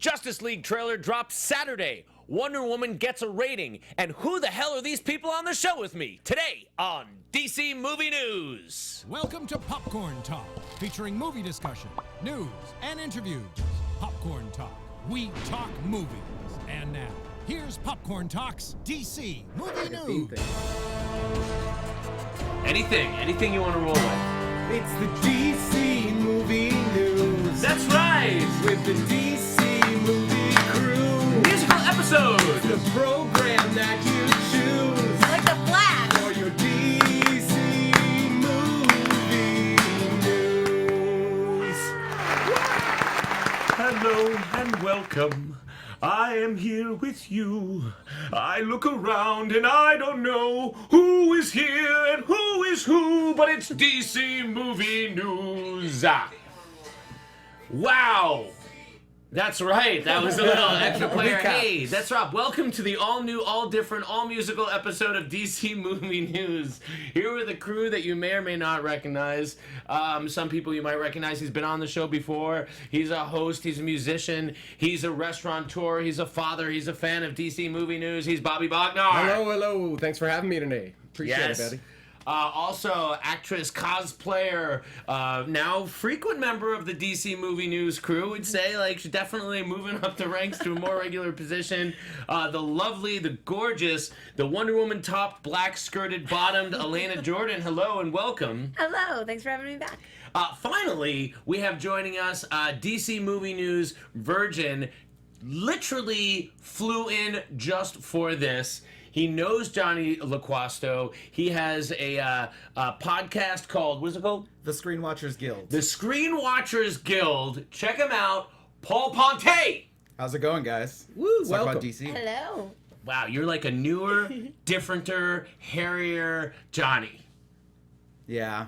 Justice League trailer drops Saturday. Wonder Woman gets a rating. And who the hell are these people on the show with me? Today on DC Movie News. Welcome to Popcorn Talk, featuring movie discussion, news, and interviews. Popcorn Talk. We talk movies. And now, here's Popcorn Talk's DC Movie News. Anything you want to roll with. It's the DC Movie News. That's right. With the DC Movie Crew. Musical episode. The program that you choose. Like the Flash. For your DC Movie News. Hello and welcome. I am here with you. I look around and I don't know who is here and who is who, but it's DC Movie News. Wow. That's right. That was a little extra player. Hey, that's Rob. Welcome to the all-new, all-different, all-musical episode of DC Movie News. Here with a crew that you may or may not recognize. Some people you might recognize. He's been on the show before. He's a host. He's a musician. He's a restaurateur. He's a father. He's a fan of DC Movie News. He's Bobby Bognar. Hello. Thanks for having me today. Appreciate it, buddy. Also, actress, cosplayer, now frequent member of the DC Movie News crew, would say, like, she's definitely moving up the ranks to a more regular position. The lovely, the gorgeous, the Wonder Woman topped, black skirted bottomed Elena Jordan. Hello and welcome. Hello, thanks for having me back. Finally, we have joining us DC Movie News virgin, literally flew in just for this. He knows Jonny Loquasto. He has a podcast called, what is it called? The Screen Watchers Guild. The Screen Watchers Guild. Check him out. Paul Ponte. How's it going, guys? Woo, Let's talk welcome. about DC. Hello. Wow, you're like a newer, differenter, hairier Johnny. Yeah.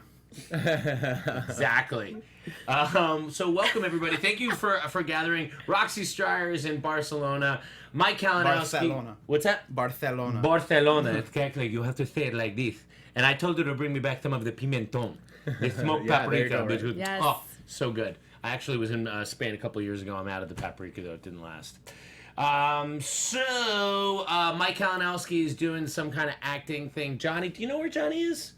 Exactly. So welcome, everybody. Thank you for gathering. Roxy Striar is in Barcelona. Mike Kalinowski. Barcelona. What's that? Barcelona. Barcelona. Exactly. You have to say it like this. And I told her to bring me back some of the pimentón, the smoked Yeah, paprika. there you go, right. Yes. Oh, so good. I actually was in Spain a couple years ago. I'm out of the paprika, though. It didn't last. Mike Kalinowski is doing some kind of acting thing. Johnny, do you know where Johnny is?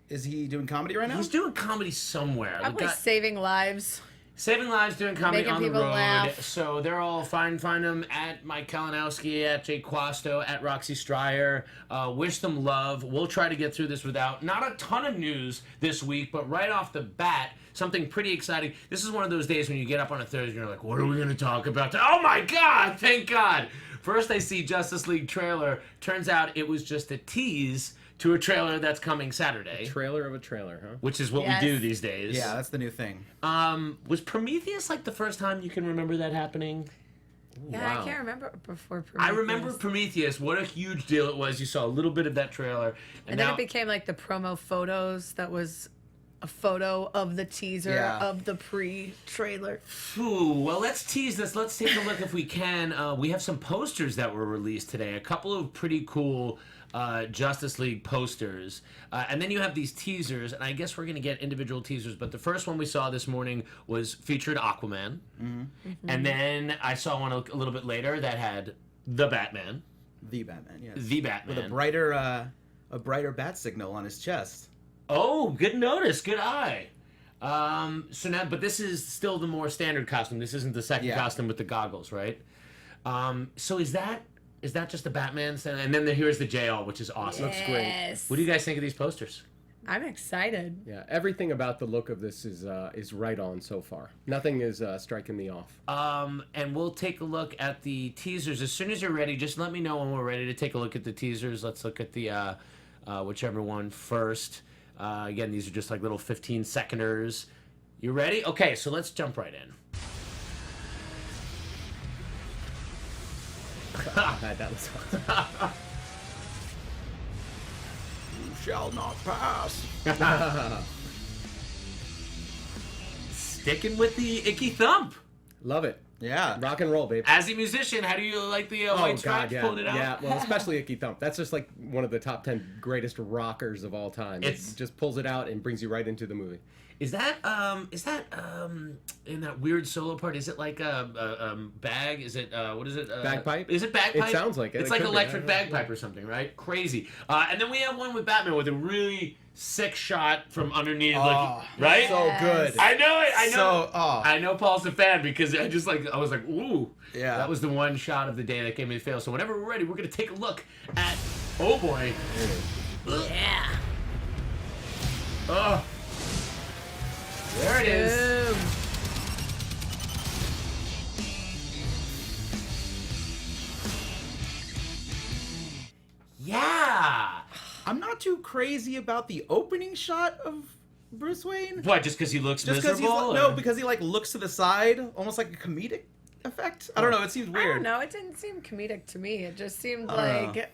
Is he doing comedy right now? He's doing comedy somewhere. Probably saving lives. Saving Lives, doing comedy Making on the people road. laugh. So they're all fine. Find them at Mike Kalinowski, at Jay Quasto, at Roxy Striar. Wish them love. We'll try to get through this without not a ton of news this week, but right off the bat, something pretty exciting. This is one of those days when you get up on a Thursday and you're like, what are we going to talk about? Oh my God, thank God. First I see Justice League trailer. Turns out it was just a tease to a trailer that's coming Saturday. Trailer of a trailer, huh? Which is what Yes. we do these days. Yeah, that's the new thing. Was Prometheus like the first time you can remember that happening? Yeah, Wow. I can't remember before Prometheus. I remember Prometheus. What a huge deal it was. You saw a little bit of that trailer. And then it became like the promo photos that was a photo of the teaser Yeah. of the pre-trailer. Well, let's tease this. Let's take a look if we can. We have some posters that were released today. A couple of pretty cool Justice League posters. And then you have these teasers, and I guess we're going to get individual teasers, but the first one we saw this morning was featured Aquaman. Mm-hmm. And then I saw one a little bit later that had the Batman. The Batman, yes. The Batman. With a brighter bat signal on his chest. Oh, good notice. Good eye. So now, but this is still the more standard costume. This isn't the second costume with the goggles, right? So is that just the Batman? And then here's the JL, which is awesome. Looks great. Yes. What do you guys think of these posters? I'm excited. Yeah, everything about the look of this is right on so far. Nothing is striking me off. And we'll take a look at the teasers. As soon as you're ready, just let me know when we're ready to take a look at the teasers. Let's look at the whichever one first. Again, these are just like little 15-seconders. You ready? Okay, so let's jump right in. That was awesome. You shall not pass. Sticking with the icky thump. Love it. Yeah. Rock and roll, babe. As a musician, how do you like the White Stripes pulling it out? Yeah, well, especially Icky Thump. That's just like one of the top 10 greatest rockers of all time. It just pulls it out and brings you right into the movie. Is that in that weird solo part? Is it like a bag? Is it what is it? Bagpipe? Is it bagpipe? It sounds like it. It's It like could be. electric bagpipe or something, right? Crazy. And then we have one with Batman with a really sick shot from underneath, right? So good. I know it. I know. So, I know Paul's a fan because I was like, ooh. Yeah. That was the one shot of the day that gave me the feel. So whenever we're ready, we're gonna take a look at. Oh boy. Yeah. Oh. There it is. Boom. Yeah. I'm not too crazy about the opening shot of Bruce Wayne. What? Just because he looks Just because miserable? no, because he like looks to the side, almost like a comedic effect. I don't know. It seems I weird. don't know. It didn't seem comedic to me. It just seemed like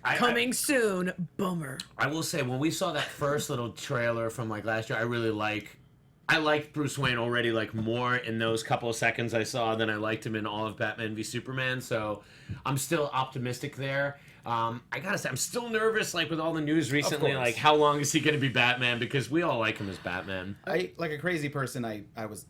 coming soon. Bummer. I will say when we saw that first little trailer from like last year, I liked Bruce Wayne already like more in those couple of seconds I saw than I liked him in all of Batman v Superman. So I'm still optimistic there. I gotta say, I'm still nervous, like with all the news recently, like how long is he gonna be Batman? Because we all like him as Batman. I like a crazy person. I was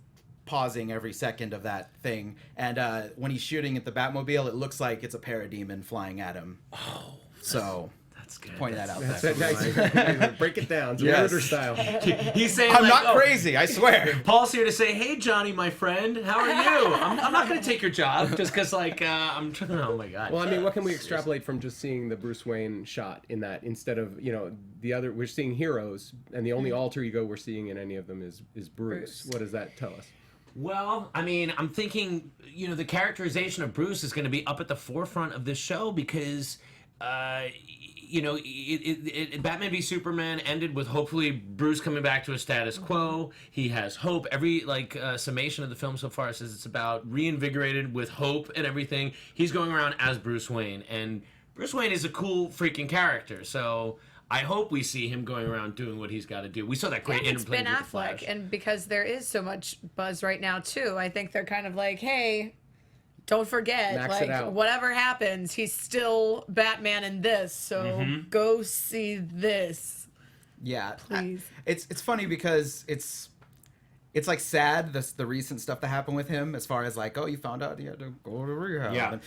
pausing every second of that thing, and when he's shooting at the Batmobile, it looks like it's a parademon flying at him. Oh, so that's good. point that out. That's nice. Break it down. Yes. Yes. style. He's saying, I'm like, not crazy. I swear. Paul's here to say, hey, Johnny, my friend, how are you? I'm not going to take your job just because, like, I'm trying. Oh, my God. Well, I mean, what can we extrapolate from just seeing the Bruce Wayne shot in that instead of, the other, we're seeing heroes, and the only alter ego we're seeing in any of them is Bruce. What does that tell us? Well, I mean, I'm thinking, the characterization of Bruce is going to be up at the forefront of this show because, Batman v Superman ended with hopefully Bruce coming back to a status quo. He has hope. Every summation of the film so far says it's about reinvigorated with hope and everything. He's going around as Bruce Wayne, and Bruce Wayne is a cool freaking character. So I hope we see him going around doing what he's got to do. We saw that great interplay with the Flash. And because there is so much buzz right now too, I think they're kind of like, hey, don't forget, Max it out. Whatever happens, he's still Batman in this. So go see this. Yeah, Please. It's funny because it's like sad the recent stuff that happened with him as far as like, oh, you found out he had to go to rehab. Yeah.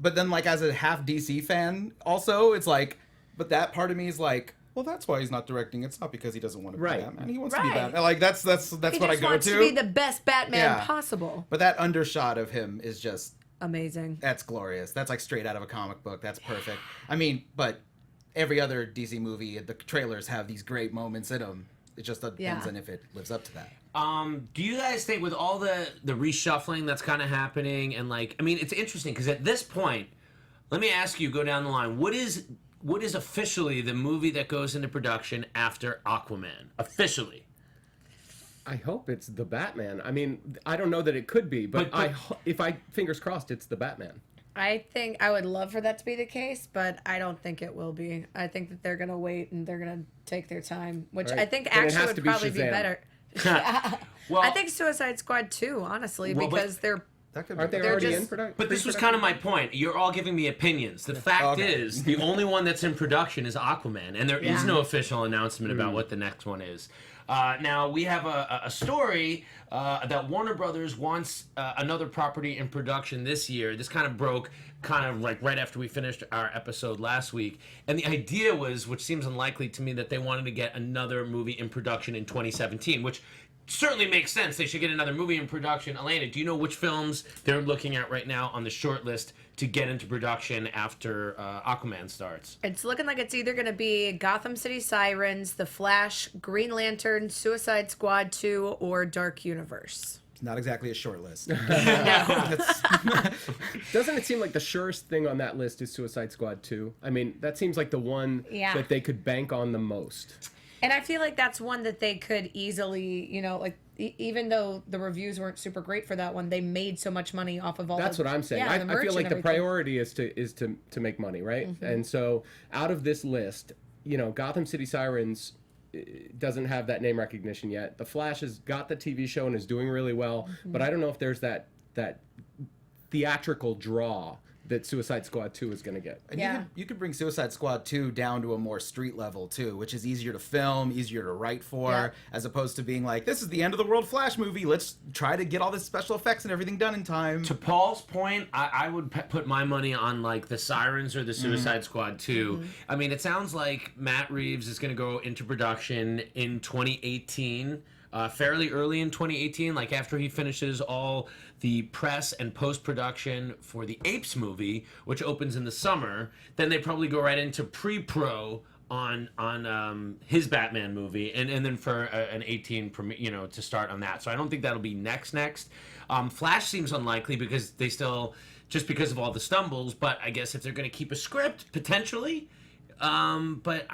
But then like as a half DC fan also, it's like, but that part of me is like, well, that's why he's not directing. It's not because he doesn't want to be Batman. He wants to be Batman. Like that's He what I just go wants to be the best Batman possible. But that undershot of him is just amazing. That's glorious. That's like straight out of a comic book. That's perfect. I mean, but every other DC movie, the trailers have these great moments in them. It just depends on if it lives up to that. Do you guys think with all the reshuffling that's kind of happening and like, I mean, it's interesting because at this point, let me ask you, go down the line. What is officially the movie that goes into production after Aquaman? Officially. I hope it's the Batman. I mean, I don't know that it could be, but if I fingers crossed, it's the Batman. I think I would love for that to be the case, but I don't think it will be. I think that they're going to wait and they're going to take their time, which I think actually would probably be better. Well, I think Suicide Squad 2, honestly, because they're... Aren't they already in production? But this was kind of my point. You're all giving me opinions. The fact is, the only one that's in production is Aquaman, and there is no official announcement about what the next one is. Now, we have a story that Warner Brothers wants another property in production this year. This kind of broke like right after we finished our episode last week. And the idea was, which seems unlikely to me, that they wanted to get another movie in production in 2017, which certainly makes sense. They should get another movie in production. Elena, do you know which films they're looking at right now on the short list to get into production after Aquaman starts? It's looking like it's either going to be Gotham City Sirens, The Flash, Green Lantern, Suicide Squad 2, or Dark Universe. Not exactly a short list. Doesn't it seem like the surest thing on that list is Suicide Squad 2? I mean, that seems like the one that they could bank on the most. And I feel like that's one that they could easily, even though the reviews weren't super great for that one, they made so much money off of all. That's what I'm saying. I feel like the priority is to make money, right? Mm-hmm. And so out of this list, Gotham City Sirens doesn't have that name recognition yet. The Flash has got the TV show and is doing really well, but I don't know if there's that theatrical draw that Suicide Squad 2 is going to get. And you could bring Suicide Squad 2 down to a more street level, too, which is easier to film, easier to write for, as opposed to being like, this is the end of the world Flash movie. Let's try to get all this special effects and everything done in time. To Paul's point, I would put my money on, like, the Sirens or the Suicide Squad 2. I mean, it sounds like Matt Reeves is going to go into production in 2018. Fairly early in 2018, like after he finishes all the press and post-production for the Apes movie, which opens in the summer, then they probably go right into pre-pro on his Batman movie, and then for an 18 to start on that. So I don't think that'll be next. Flash seems unlikely because they still, just because of all the stumbles, but I guess if they're going to keep a script, potentially, but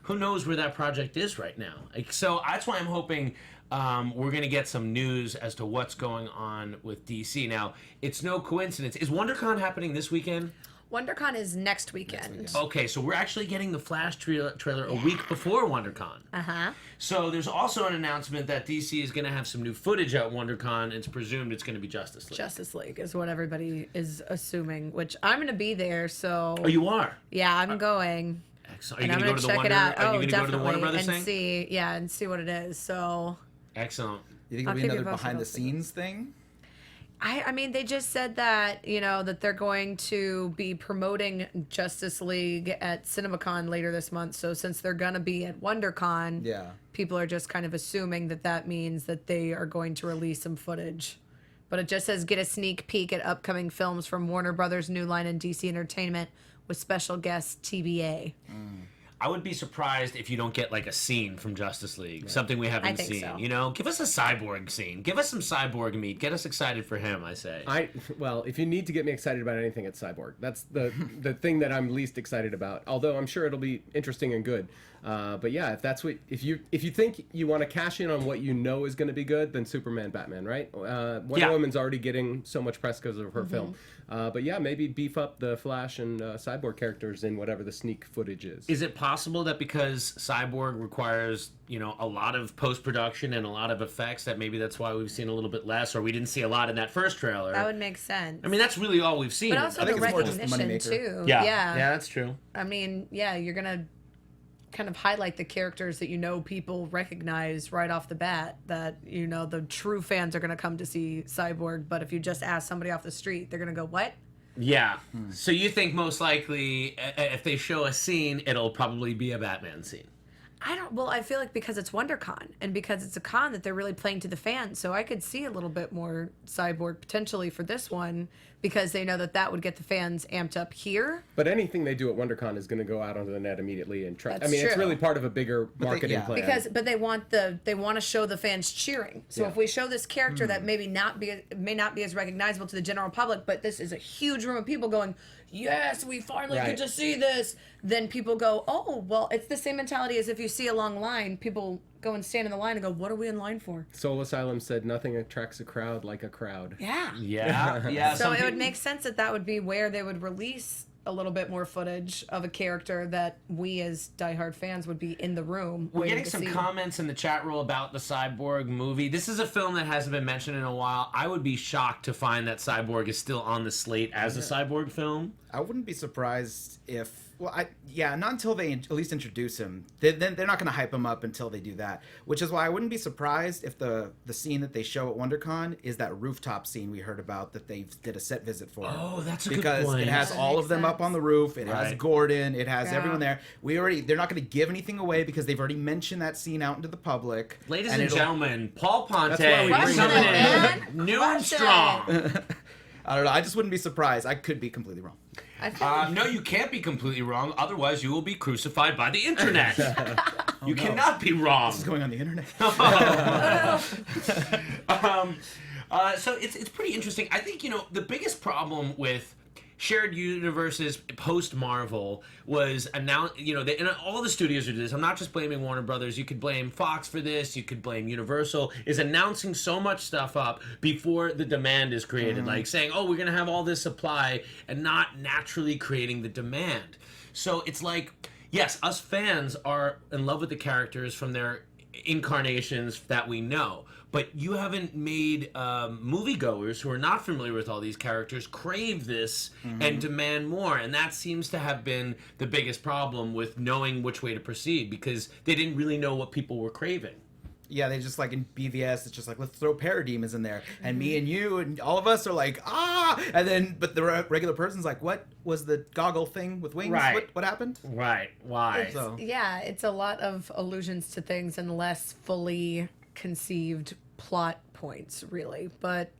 who knows where that project is right now. So that's why I'm hoping we're going to get some news as to what's going on with DC. Now, it's no coincidence. Is WonderCon happening this weekend? WonderCon is next weekend. Okay, so we're actually getting the Flash trailer a week before WonderCon. Uh-huh. So there's also an announcement that DC is going to have some new footage at WonderCon. It's presumed it's going to be Justice League. Justice League is what everybody is assuming, which I'm going to be there, so... Oh, you are? Yeah, I'm going. Excellent. Are you going to go to the Wonder? Are you going to go to the Warner Brothers thing? And see what it is. So... Excellent. You think it'll be another behind-the-scenes thing? I mean, they just said that, that they're going to be promoting Justice League at CinemaCon later this month. So since they're going to be at WonderCon, people are just kind of assuming that means that they are going to release some footage. But it just says, get a sneak peek at upcoming films from Warner Brothers, New Line, and DC Entertainment with special guests TBA. I would be surprised if you don't get like a scene from Justice League, something we haven't seen. So. Give us a Cyborg scene. Give us some Cyborg meat. Get us excited for him, I say. Well, if you need to get me excited about anything, it's Cyborg. That's the thing that I'm least excited about. Although I'm sure it'll be interesting and good. But yeah, if you think you want to cash in on what you know is going to be good, then Superman, Batman, right? Wonder Woman's already getting so much press because of her film. But yeah, maybe beef up the Flash and Cyborg characters in whatever the sneak footage is. Is it possible that because Cyborg requires, a lot of post-production and a lot of effects, that maybe that's why we've seen a little bit less, or we didn't see a lot in that first trailer? That would make sense. I mean, that's really all we've seen. But also the recognition, too. Yeah, that's true. I mean, you're going to kind of highlight the characters that people recognize right off the bat, that the true fans are going to come to see Cyborg, but if you just ask somebody off the street, they're going to go, what? Yeah. So you think most likely if they show a scene, it'll probably be a Batman scene? I feel like because it's WonderCon and because it's a con that they're really playing to the fans, so I could see a little bit more Cyborg potentially for this one because they know that would get the fans amped up here. But anything they do at WonderCon is going to go out onto the net immediately and try. That's it's really part of a bigger marketing plan. But they want to show the fans cheering. So if we show this character that may not be as recognizable to the general public, but this is a huge room of people going, yes, we finally get to see this. Then people go, oh, well, it's the same mentality as if you see a long line. People go and stand in the line and go, what are we in line for? Soul Asylum said nothing attracts a crowd like a crowd. Yeah. So it would make sense that would be where they would release a little bit more footage of a character that we as diehard fans would be in the room. We're getting some comments in the chat room about the Cyborg movie. This is a film that hasn't been mentioned in a while. I would be shocked to find that Cyborg is still on the slate as a Cyborg film. I wouldn't be surprised if... not until they at least introduce him. They're not going to hype him up until they do that. Which is why I wouldn't be surprised if the scene that they show at WonderCon is that rooftop scene we heard about that they did a set visit for. Oh, that's a good point. Because it has all of them up on the roof. It has Gordon. It has everyone there. They're not going to give anything away because they've already mentioned that scene out into the public. Ladies and gentlemen, Paul Ponte coming in new and strong. I don't know. I just wouldn't be surprised. I could be completely wrong. No, you can't be completely wrong. Otherwise, you will be crucified by the internet. You cannot be wrong. This is going on the internet. So it's pretty interesting. I think, the biggest problem with shared universes post Marvel was announced, and all the studios do this. I'm not just blaming Warner Brothers. You could blame Fox for this. You could blame Universal, is announcing so much stuff up before the demand is created. Like saying, oh, we're going to have all this supply and not naturally creating the demand. So it's like, yes, us fans are in love with the characters from their incarnations that we know. But you haven't made moviegoers who are not familiar with all these characters crave this and demand more. And that seems to have been the biggest problem with knowing which way to proceed, because they didn't really know what people were craving. Yeah, they just like in BVS, it's just like, let's throw parademons in there. And me and you and all of us are like, ah! And then, but the regular person's like, what was the goggle thing with wings? Right. What happened? Right. Why? So, Yeah, it's a lot of allusions to things and less fully conceived plot points, really. But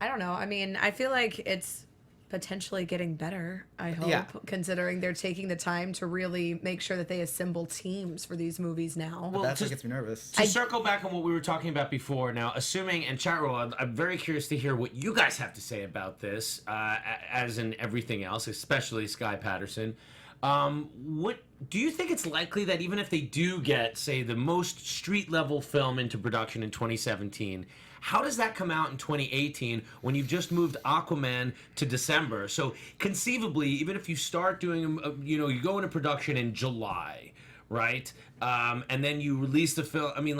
I don't know. I mean, I feel like it's potentially getting better, I hope, considering they're taking the time to really make sure that they assemble teams for these movies now. well, that's what gets me nervous. To circle back on what we were talking about before, now, assuming, and chat roll, I'm very curious to hear what you guys have to say about this, as in everything else, especially Sky Patterson. What do you think it's likely that even if they do get, say, the most street-level film into production in 2017, how does that come out in 2018 when you've just moved Aquaman to December? So conceivably, even if you start doing, you go into production in July, right? And then you release the film. I mean,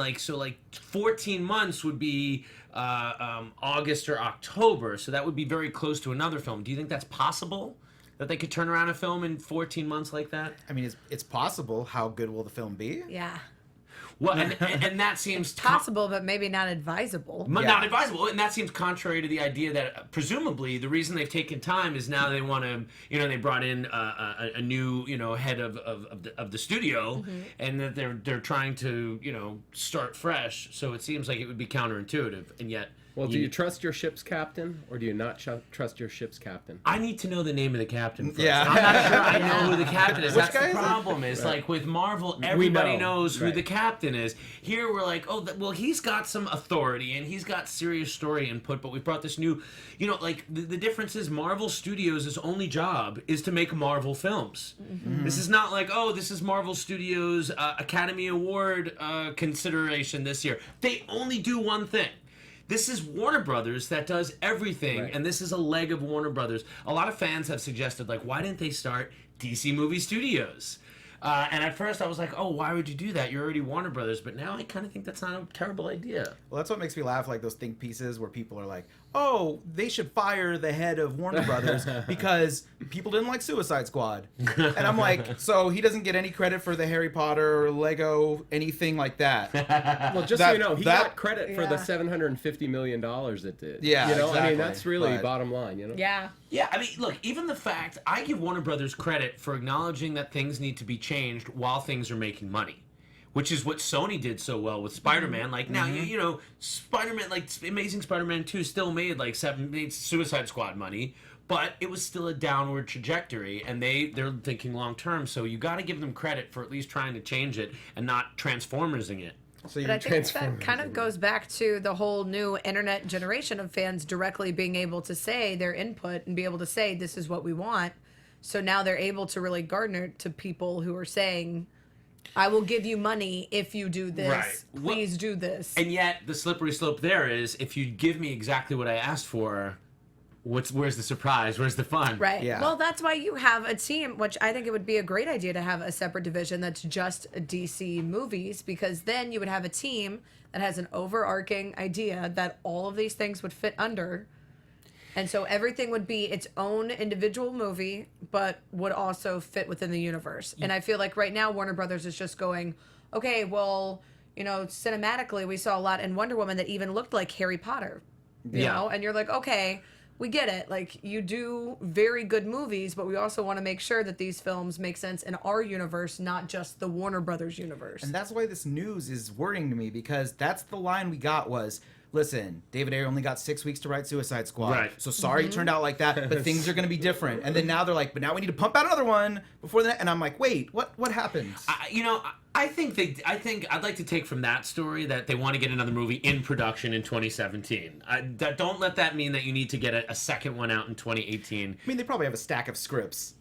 14 months would be August or October. So that would be very close to another film. Do you think that's possible? That they could turn around a film in 14 months like that? I mean, it's possible. How good will the film be? Yeah. Well, and that seems Possible, but maybe not advisable. not advisable, and that seems contrary to the idea that presumably the reason they've taken time is now they want to, they brought in a new, head of the studio, and that they're trying to, start fresh. So it seems like it would be counterintuitive, and yet. Well, do you trust your ship's captain, or do you not trust your ship's captain? I need to know the name of the captain first. Yeah. I'm not sure I know who the captain is. Which That's guy the is it? problem is, like, with Marvel, everybody knows who Right. the captain is. Here, we're like, well, he's got some authority, and he's got serious story input, but we brought this new, the difference is Marvel Studios' only job is to make Marvel films. This is not like, this is Marvel Studios' Academy Award consideration this year. They only do one thing. This is Warner Brothers that does everything, Right. and this is a leg of Warner Brothers. A lot of fans have suggested, why didn't they start DC Movie Studios? And at first I was like, why would you do that? You're already Warner Brothers. But now I kind of think that's not a terrible idea. Well, that's what makes me laugh, like those think pieces where people are like, they should fire the head of Warner Brothers because people didn't like Suicide Squad. And I'm like, so he doesn't get any credit for the Harry Potter or Lego, anything like that. Well, just so you know, he got credit for the Yeah. $750 million it did. Yeah, I mean, exactly. that's really But- bottom line, Yeah. Yeah, I mean, look, even the fact, I give Warner Brothers credit for acknowledging that things need to be changed while things are making money. Which is what Sony did so well with Spider-Man. Now, Spider-Man, Amazing Spider-Man 2 still made, made Suicide Squad money, but it was still a downward trajectory, and they're thinking long-term, so you got to give them credit for at least trying to change it and not Transformersing it. So But I think that kind of goes back to the whole new internet generation of fans directly being able to say their input and be able to say, this is what we want. So now they're able to really garner to people who are saying, I will give you money if you do this. Right. Please do this. And yet, the slippery slope there is, if you give me exactly what I asked for, where's the surprise? Where's the fun? Right. Yeah. Well, that's why you have a team, which I think it would be a great idea to have a separate division that's just DC movies, because then you would have a team that has an overarching idea that all of these things would fit under. And so everything would be its own individual movie, but would also fit within the universe. And I feel like right now Warner Brothers is just going, okay, well, cinematically we saw a lot in Wonder Woman that even looked like Harry Potter. You know? And you're like, okay, we get it. Like, you do very good movies, but we also want to make sure that these films make sense in our universe, not just the Warner Brothers universe. And that's why this news is worrying to me, because that's the line we got was, listen, David Ayer only got 6 weeks to write Suicide Squad. Right. So sorry it turned out like that, but things are going to be different. And then now they're like, but now we need to pump out another one before that. And I'm like, wait, what happened? I think I'd like to take from that story that they want to get another movie in production in 2017. Don't let that mean that you need to get a second one out in 2018. I mean, they probably have a stack of scripts,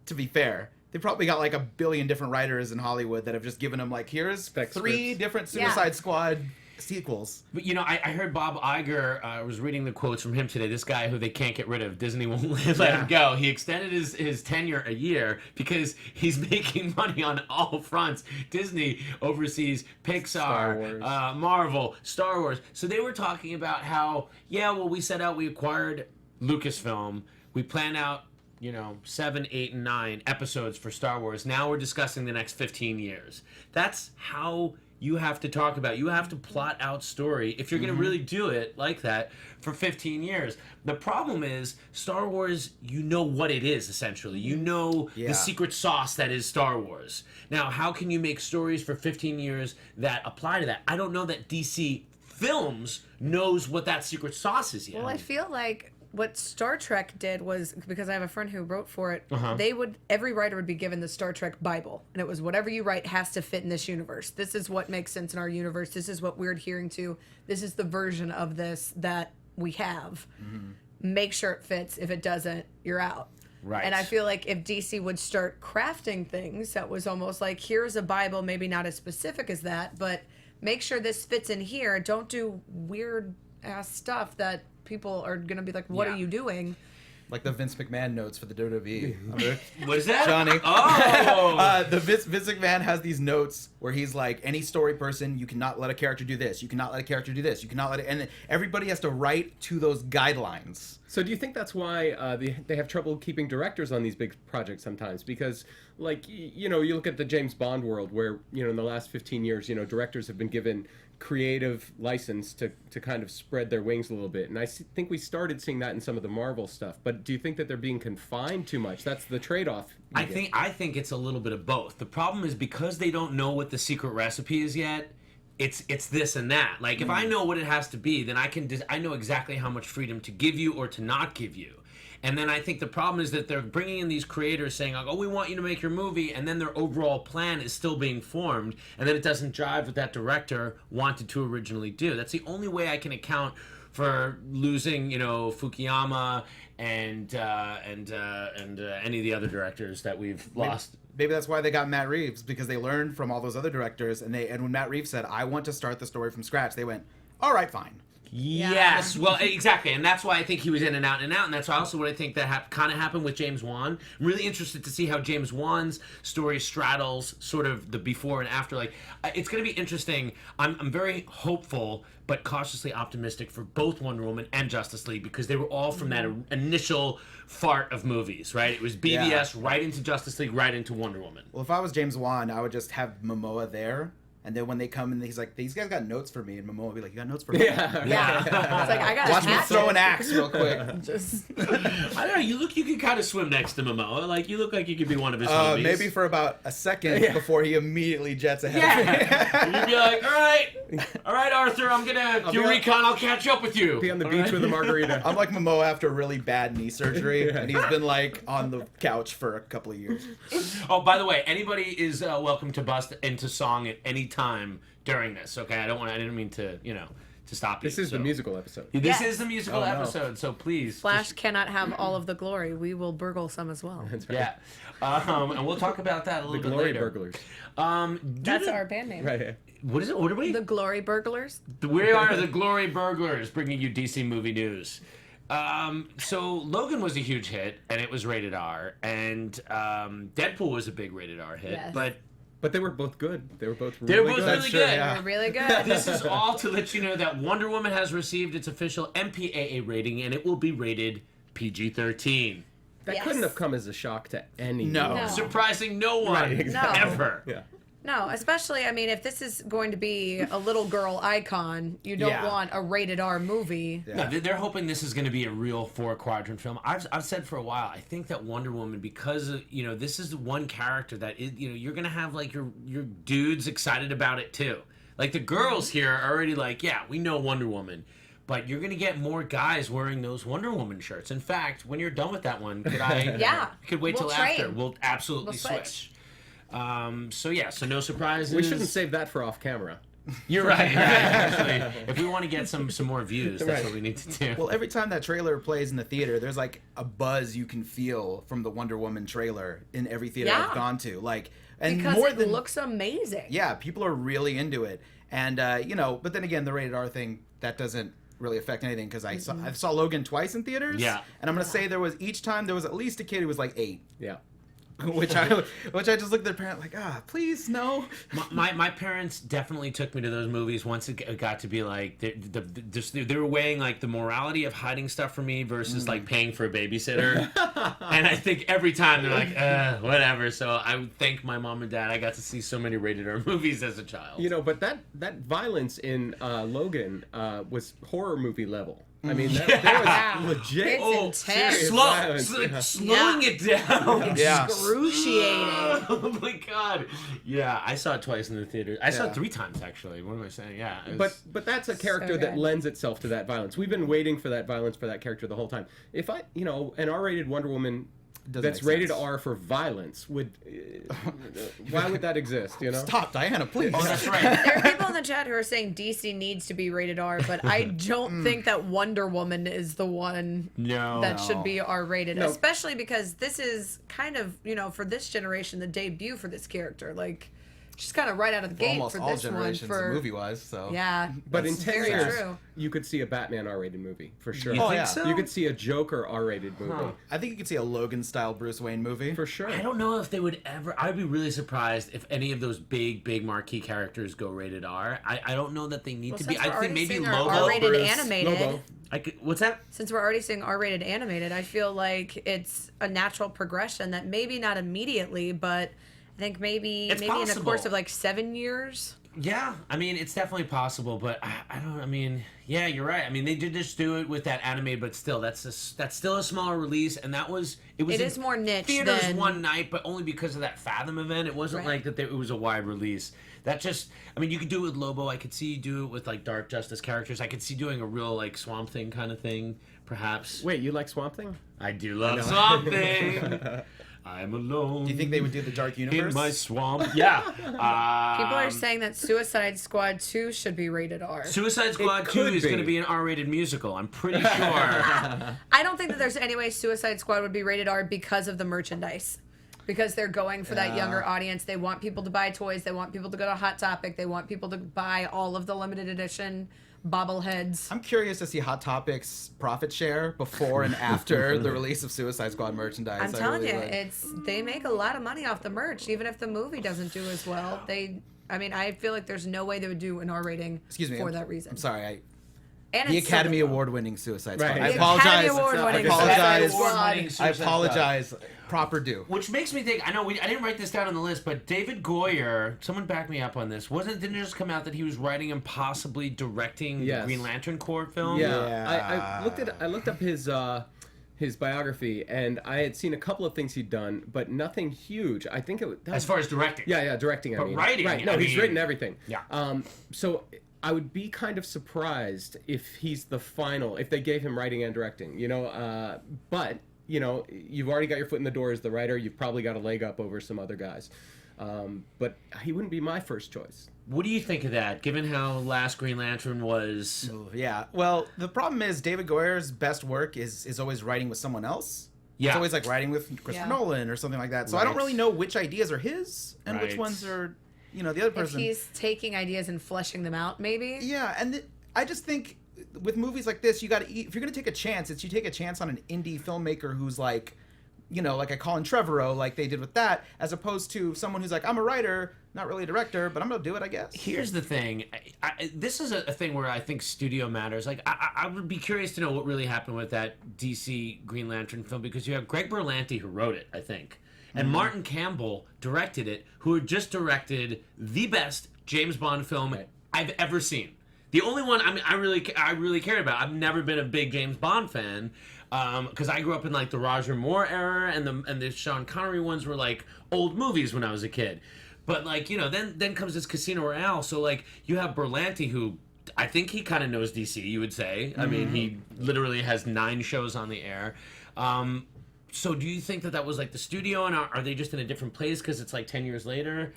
to be fair. They probably got like a billion different writers in Hollywood that have just given them here's Spec 3 scripts. different Suicide Squad sequels. But I heard Bob Iger. I was reading the quotes from him today. This guy who they can't get rid of, Disney won't let him go. He extended his tenure a year because he's making money on all fronts. Disney oversees Pixar, Marvel, Star Wars. So they were talking about how we set out, we acquired Lucasfilm, we planned out 7, 8, and 9 episodes for Star Wars. Now we're discussing the next 15 years. That's how you have to talk about. You have to plot out story if you're going to really do it like that for 15 years. The problem is Star Wars, what it is essentially. The secret sauce that is Star Wars. Now, how can you make stories for 15 years that apply to that? I don't know that DC Films knows what that secret sauce is yet. Well, I feel like what Star Trek did was, because I have a friend who wrote for it, every writer would be given the Star Trek Bible, and it was whatever you write has to fit in this universe. This is what makes sense in our universe. This is what we're adhering to. This is the version of this that we have. Make sure it fits. If it doesn't, you're out. Right. And I feel like if DC would start crafting things that was almost like, here's a Bible, maybe not as specific as that, but make sure this fits in here. Don't do weird ass stuff that people are going to be like, what are you doing? Like the Vince McMahon notes for the WWE. What is that? Johnny. Oh! The Vince McMahon has these notes where he's like, any story person, you cannot let a character do this. You cannot let a character do this. You cannot let it... And everybody has to write to those guidelines. So do you think that's why they have trouble keeping directors on these big projects sometimes? Because, you look at the James Bond world where, in the last 15 years, directors have been given creative license to kind of spread their wings a little bit. And I think we started seeing that in some of the Marvel stuff. But do you think that they're being confined too much? That's the trade-off. I think it's a little bit of both. The problem is because they don't know what the secret recipe is yet, it's this and that. Like, if I know what it has to be, then I know exactly how much freedom to give you or to not give you. And then I think the problem is that they're bringing in these creators saying, like, oh, we want you to make your movie, and then their overall plan is still being formed, and then it doesn't jive with that director wanted to originally do. That's the only way I can account for losing, Fukuyama and any of the other directors that we've lost. Maybe that's why they got Matt Reeves, because they learned from all those other directors, and when Matt Reeves said, I want to start the story from scratch, they went, all right, fine. Yes, well, exactly, and that's why I think he was in and out, and that's also what I think that kind of happened with James Wan. I'm really interested to see how James Wan's story straddles sort of the before and after. Like, it's going to be interesting. I'm very hopeful, but cautiously optimistic for both Wonder Woman and Justice League because they were all from that initial fart of movies, right? It was BVS right into Justice League, right into Wonder Woman. Well, if I was James Wan, I would just have Momoa there. And then when they come and he's like, these guys got notes for me. And Momoa would be like, you got notes for me? Yeah. It's like, I got Watch me throw an axe real quick. I don't know. You can kind of swim next to Momoa. Like, you look like you could be one of his movies. Maybe for about a second before he immediately jets ahead. Yeah. You'd be like, all right, Arthur, I'm going to do recon. I'll catch up with you. Be on the beach with a margarita. I'm like Momoa after really bad knee surgery. And he's been like on the couch for a couple of years. Oh, by the way, anybody is welcome to bust into song at any time during this, okay? I didn't mean to, to stop you. This is the musical episode. This is the musical episode, so please. Flash cannot have all of the glory. We will burgle some as well. That's right. Yeah. And we'll talk about that a little bit later. Burglars. That's our band name. Right. What is it? What are we? The Glory Burglars. We are the Glory Burglars, bringing you DC movie news. So Logan was a huge hit, and it was rated R, and Deadpool was a big rated R hit, Yes. But they were both good. They were both they're really both good. really good. Yeah. They're really good. This is all to let you know that Wonder Woman has received its official MPAA rating, and it will be rated PG-13. That Yes. couldn't have come as a shock to anyone. No. Surprising no one Right, exactly. ever. Yeah. No, especially, if this is going to be a little girl icon, you don't want a rated R movie. Yeah. No, they're hoping this is going to be a real 4-quadrant film. I've said for a while, I think that Wonder Woman, because this is the one character that is, you're going to have like your dudes excited about it too. Like the girls here are already like, yeah, we know Wonder Woman. But you're going to get more guys wearing those Wonder Woman shirts. In fact, when you're done with that one, could I? Yeah. Could wait We'll till trade. after. We'll absolutely switch. So no surprises. We shouldn't save that for off camera. You're right. Actually, if we want to get some more views, that's what we need to do. Well, every time that trailer plays in the theater, there's like a buzz you can feel from the Wonder Woman trailer in every theater I've gone to. Like, And because more it than looks amazing. yeah, people are really into it. And but then again, the rated R thing, that doesn't really affect anything, because I saw Logan twice in theaters. Yeah. And I'm gonna say each time there was at least a kid who was like 8. Yeah. which I just looked at their parent like, please no. My parents definitely took me to those movies once it got to be like they were weighing like the morality of hiding stuff from me versus like paying for a babysitter. And I think every time they're like, whatever. So I would thank my mom and dad. I got to see so many rated R movies as a child. But that violence in Logan was horror movie level. I mean, there was legit. It's intense. Slowing it down. Yeah. Excruciating. Oh my god. Yeah, I saw it twice in the theater. I saw it 3 times actually. What am I saying? Yeah. But that's a character that lends itself to that violence. We've been waiting for that violence for that character the whole time. If an R-rated Wonder Woman that's rated R for violence would why would that exist? Stop, Diana, please. Oh, that's right. There are people in the chat who are saying DC needs to be rated R, but I don't think that Wonder Woman is the one that should be R rated, especially because this is kind of, for this generation, the debut for this character. Like, she's kind of right out of the gate almost for all this generations one. movie-wise, so. Yeah. But in 10 years, true. you could see a Batman R-rated movie, for sure. You think so? You could see a Joker R-rated movie. I think you could see a Logan-style Bruce Wayne movie. For sure. I don't know if they would ever. I'd be really surprised if any of those big marquee characters go rated R. I don't know that they need to be. I think maybe Lobo. R-rated animated. Lobo. What's that? Since we're already seeing R-rated animated, I feel like it's a natural progression that maybe not immediately, but I think maybe in the course of like 7 years. Yeah, I mean, it's definitely possible, but I don't. I mean, yeah, you're right. I mean, they did just do it with that animated, but still, that's still a smaller release, and it is more niche theaters than one night, but only because of that Fathom event. It wasn't like that. It was a wide release. That just, I mean, you could do it with Lobo. I could see you do it with like Dark Justice characters. I could see doing a real like Swamp Thing kind of thing, perhaps. Wait, you like Swamp Thing? I do love Swamp Thing. I'm alone. Do you think they would do the Dark Universe? In my swamp. Yeah. People are saying that Suicide Squad 2 should be rated R. Suicide Squad 2 is going to be an R-rated musical. I'm pretty sure. I don't think that there's any way Suicide Squad would be rated R because of the merchandise. Because they're going for that younger audience. They want people to buy toys. They want people to go to Hot Topic. They want people to buy all of the limited edition bobbleheads. I'm curious to see Hot Topic's profit share before and after the release of Suicide Squad merchandise. I'm telling you, they make a lot of money off the merch, even if the movie doesn't do as well. I feel like there's no way they would do an R rating for that reason. I'm sorry. And the Academy Award-winning Suicide Squad. Right. I apologize. I apologize. Proper due. Which makes me think. I know I didn't write this down on the list, but David Goyer. Someone back me up on this. Didn't it just come out that he was writing and possibly directing the Green Lantern Corps film? Yeah. I looked up his biography, and I had seen a couple of things he'd done, but nothing huge. I think as far as directing. Yeah, directing. But writing. Right. No, he's written everything. Yeah. So I would be kind of surprised if he's the final, if they gave him writing and directing, but, you've already got your foot in the door as the writer. You've probably got a leg up over some other guys. But he wouldn't be my first choice. What do you think of that, given how Last Green Lantern was? Yeah. Well, the problem is David Goyer's best work is always writing with someone else. Yeah. It's always like writing with Christopher Nolan or something like that. So I don't really know which ideas are his and which ones are... the other person. If he's taking ideas and fleshing them out, maybe. Yeah, and I just think with movies like this, if you're gonna take a chance, you take a chance on an indie filmmaker who's like, like a Colin Trevorrow, like they did with that, as opposed to someone who's like, I'm a writer, not really a director, but I'm gonna do it, I guess. Here's the thing. This is a thing where I think studio matters. Like, I would be curious to know what really happened with that DC Green Lantern film, because you have Greg Berlanti who wrote it, I think. And Martin Campbell directed it, who had just directed the best James Bond film I've ever seen. The only one I really cared about. I've never been a big James Bond fan, because I grew up in like the Roger Moore era, and the Sean Connery ones were like old movies when I was a kid. But like then comes this Casino Royale. So like you have Berlanti, who I think he kind of knows DC. You would say. I mean, he literally has 9 shows on the air. So do you think that was like the studio, and are they just in a different place because it's like 10 years later?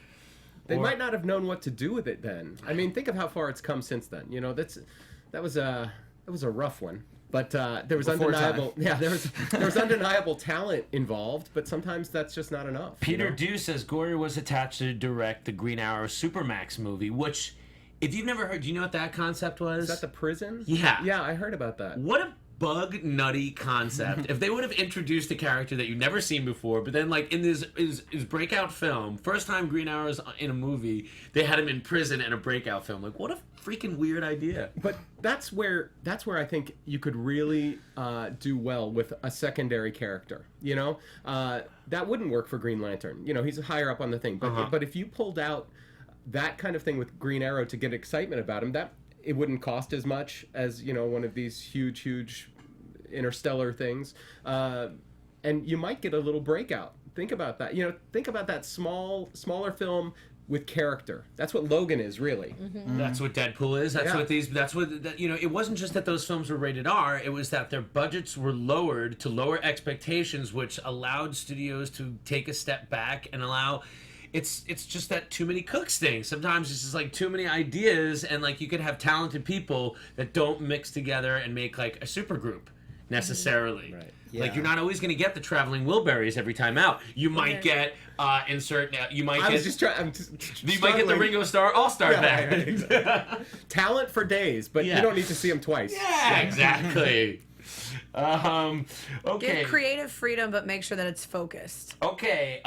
They might not have known what to do with it then. I mean, think of how far it's come since then. That was It was a rough one. But there was Before undeniable, time. there was undeniable talent involved. But sometimes that's just not enough. Peter Dew says Goyer was attached to direct the Green Arrow Supermax movie, which, if you've never heard, do you know what that concept was? Is that the prison? Yeah. Yeah, I heard about that. What a bug nutty concept. If they would have introduced a character that you've never seen before, but then like in his breakout film, first time Green Arrow's in a movie, they had him in prison in a breakout film. Like, what a freaking weird idea. But that's where I think you could really do well with a secondary character. You know, that wouldn't work for Green Lantern. You know, he's higher up on the thing. But if you pulled out that kind of thing with Green Arrow to get excitement about him, that it wouldn't cost as much as, you know, one of these huge interstellar things, and you might get a little breakout. Think about that. You know, think about that smaller film with character. That's what Logan is, really. That's what Deadpool is. That's what you know. It wasn't just that those films were rated R. It was that their budgets were lowered to lower expectations, which allowed studios to take a step back and allow. It's just that too many cooks thing. Sometimes it's just like too many ideas, and like you could have talented people that don't mix together and make like a super group necessarily. Right. Yeah. Like you're not always going to get the traveling Wilburys every time out. You might get you might I get was just trying. you might get the Ringo Starr All-Star band. Right, exactly. Talent for days, but you don't need to see them twice. Yeah, exactly. Okay. Give creative freedom, but make sure that it's focused. Okay.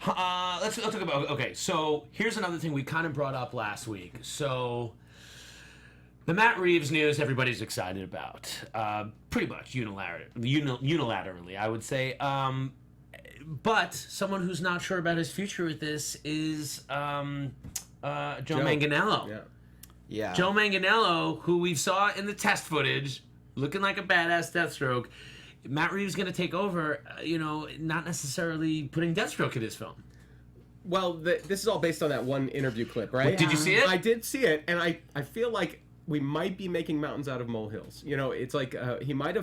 Let's talk about. Okay, so here's another thing we kind of brought up last week. So the Matt Reeves news, everybody's excited about, pretty much unilaterally, I would say. But someone who's not sure about his future with this is Joe Manganiello. Yeah. Joe Manganiello, who we saw in the test footage, looking like a badass Deathstroke. Matt Reeves going to take over, not necessarily putting Deathstroke in his film. Well, this is all based on that one interview clip, right? What, did you see it? I did see it, and I feel like we might be making mountains out of molehills. You know, it's like they might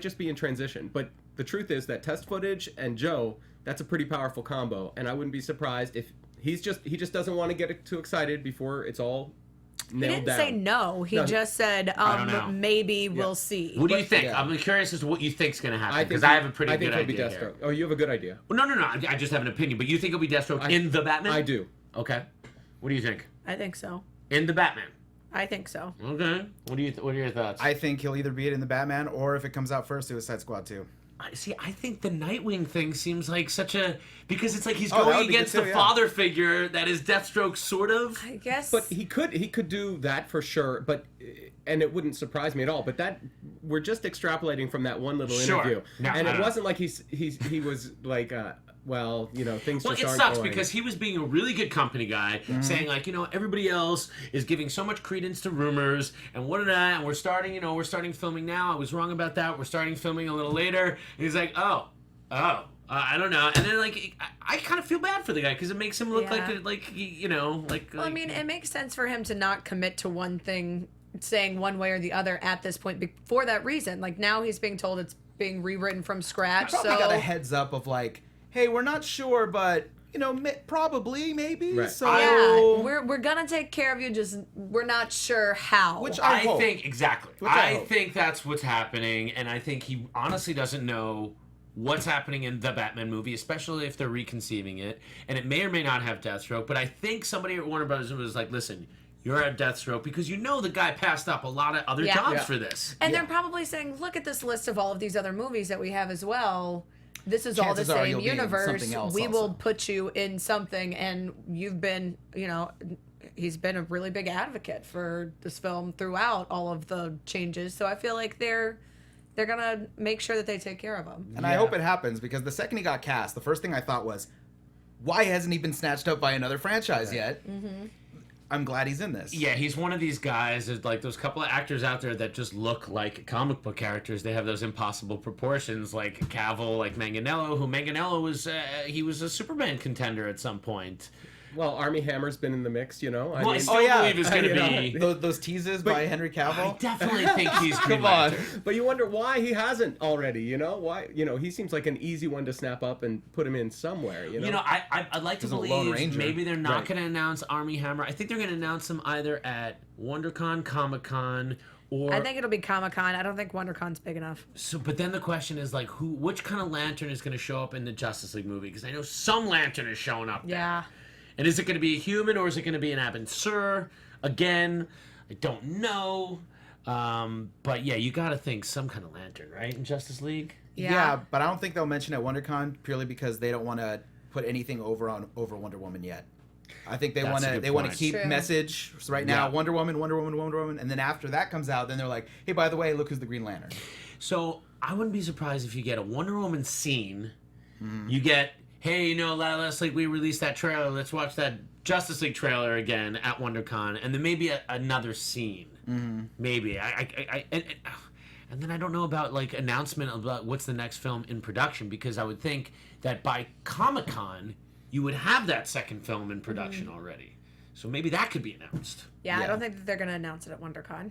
just be in transition. But the truth is that test footage and Joe, that's a pretty powerful combo, and I wouldn't be surprised if he just doesn't want to get too excited before it's all He nailed didn't down. say no. He just said don't know. maybe we'll see. What do you think? Yeah. I'm curious as to what you think's going to happen, because think I have a pretty good he'll be idea Deathstroke. here. Oh, you have a good idea. Well, no. I just have an opinion, but you think it'll be Deathstroke in the Batman? I do. Okay. What do you think? I think so. In the Batman? I think so. Okay. What are your thoughts? I think he'll either be it in the Batman, or if it comes out first, Suicide Squad 2. I think the Nightwing thing seems like because it's like he's that going would be against good too, the yeah. father figure that is Deathstroke, sort of. I guess. But he could do that for sure, and it wouldn't surprise me at all. But that we're just extrapolating from that one little Sure. interview, No, and I it know. wasn't like he was like, things Well, just it aren't sucks going. because he was being a really good company guy, saying like, everybody else is giving so much credence to rumors and what and we're starting filming now. I was wrong about that. We're starting filming a little later. And he's like, I don't know. And then like, I kind of feel bad for the guy because it makes him look Yeah. Well, I mean, it makes sense for him to not commit to one thing, saying one way or the other at this point for that reason. Like now he's being told it's being rewritten from scratch. Probably so got a heads up of like, hey, we're not sure, but probably, maybe. Right. So yeah, we're gonna take care of you. Just we're not sure how. Which I hope. think exactly. Which I I hope. think that's what's happening, and I think he honestly doesn't know what's happening in the Batman movie, especially if they're reconceiving it. And it may or may not have Deathstroke, but I think somebody at Warner Brothers was like, "Listen, you're at Deathstroke because the guy passed up a lot of other jobs Yeah. for this." And they're probably saying, look at this list of all of these other movies that we have as well. This is all the Chances are same you'll be in universe. something else We will also. put you in something, and you've been, he's been a really big advocate for this film throughout all of the changes. So I feel like they're gonna make sure that they take care of him. And I hope it happens, because the second he got cast, the first thing I thought was, why hasn't he been snatched up by another franchise yet? Mm-hmm. I'm glad he's in this. Yeah, he's one of these guys. There's like those couple of actors out there that just look like comic book characters. They have those impossible proportions, like Cavill, like Manganiello. Who Manganiello was, he was a Superman contender at some point. Well, Army Hammer's been in the mix, you know. I still believe it's going to be... Those teases by Henry Cavill? I definitely think he's Green Come on. Lantern. But you wonder why he hasn't already, you know? Why, you know, he seems like an easy one to snap up and put him in somewhere, you know? You know, I'd like to He's a Lone believe Ranger. maybe they're not Right. going to announce Army Hammer. I think they're going to announce him either at WonderCon, Comic-Con, or... I think it'll be Comic-Con. I don't think WonderCon's big enough. So, but then the question is, like, which kind of Lantern is going to show up in the Justice League movie? Because I know some Lantern is showing up there. Yeah. And is it going to be a human or is it going to be an Abin Sur? Again, I don't know. But yeah, you got to think some kind of Lantern, right, in Justice League? Yeah, but I don't think they'll mention it at WonderCon purely because they don't want to put anything over Wonder Woman yet. I think they That's want a to good they want to point. keep True. message so right now Yeah. Wonder Woman, and then after that comes out, then they're like, hey, by the way, look who's the Green Lantern. So I wouldn't be surprised if you get a Wonder Woman scene. Mm-hmm. You get, hey, you know, last week we released that trailer. Let's watch that Justice League trailer again at WonderCon, and then maybe another scene. Mm-hmm. Maybe and then I don't know about like announcement about what's the next film in production, because I would think that by Comic-Con you would have that second film in production already. So maybe that could be announced. Yeah, I Yeah. don't think that they're going to announce it at WonderCon.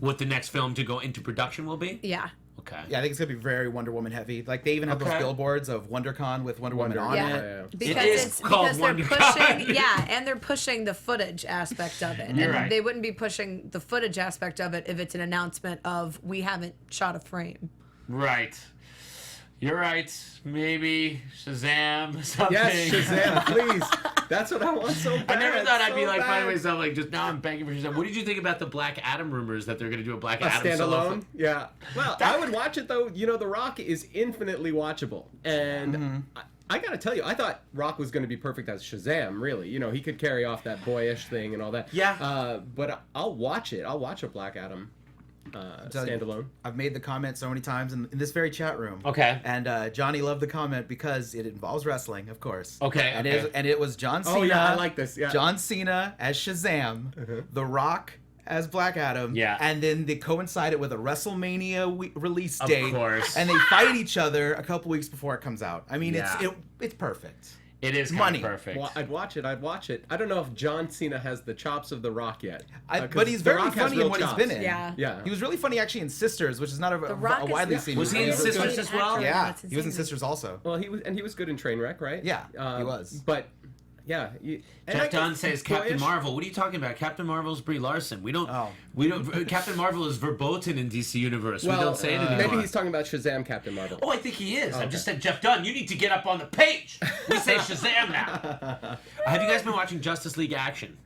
What the next film to go into production will be? Yeah. Okay. Yeah, I think it's gonna be very Wonder Woman heavy. Like they even have Okay. those billboards of WonderCon with Wonder Woman on Yeah. it. Because is it's called because they're WonderCon. pushing and they're pushing the footage aspect of it. You're And right. they wouldn't be pushing the footage aspect of it if it's an announcement of we haven't shot a frame. Right. You're right. Maybe Shazam, something. Yes, Shazam, please. That's what I want so bad. I never thought I'd be so like finding bad. myself like just now I'm begging for Shazam. What did you think about the Black Adam rumors that they're going to do a Black Adam solo standalone? film? Yeah. Well, I would watch it though. You know, The Rock is infinitely watchable, and I gotta tell you, I thought Rock was going to be perfect as Shazam. Really, you know, he could carry off that boyish thing and all that. Yeah. But I'll watch it. I'll watch a Black Adam standalone. I've made the comment so many times in this very chat room. Okay. And Johnny loved the comment because it involves wrestling, of course. Okay, And, okay. and it was John Cena. Oh yeah, I like this. Yeah. John Cena as Shazam, The Rock as Black Adam, Yeah. and then they coincided with a WrestleMania release Of date, course. and they fight each other a couple weeks before it comes out. I mean, Yeah. it's perfect. It is kind Money. of perfect. Well, I'd watch it. I don't know if John Cena has the chops of The Rock yet. 'Cause But he's The very Rock has funny real in what chops. he's been in. Yeah. Yeah. He was really funny actually in Sisters, which is not a Rock is- widely Yeah. seen Was he movie. in Sisters as well? Yeah, That's he was in insane. Sisters also. Well, he was good in Trainwreck, right? Yeah, he was. But yeah, Jeff Dunn says Captain boyish. Marvel. What are you talking about? Captain Marvel's Brie Larson. We don't. Oh. Captain Marvel is verboten in DC Universe. Well, we don't say it anymore. maybe he's talking about Shazam, Captain Marvel. Oh, I think he is. I just said Jeff Dunn. You need to get up on the page. We say Shazam now. Have you guys been watching Justice League Action?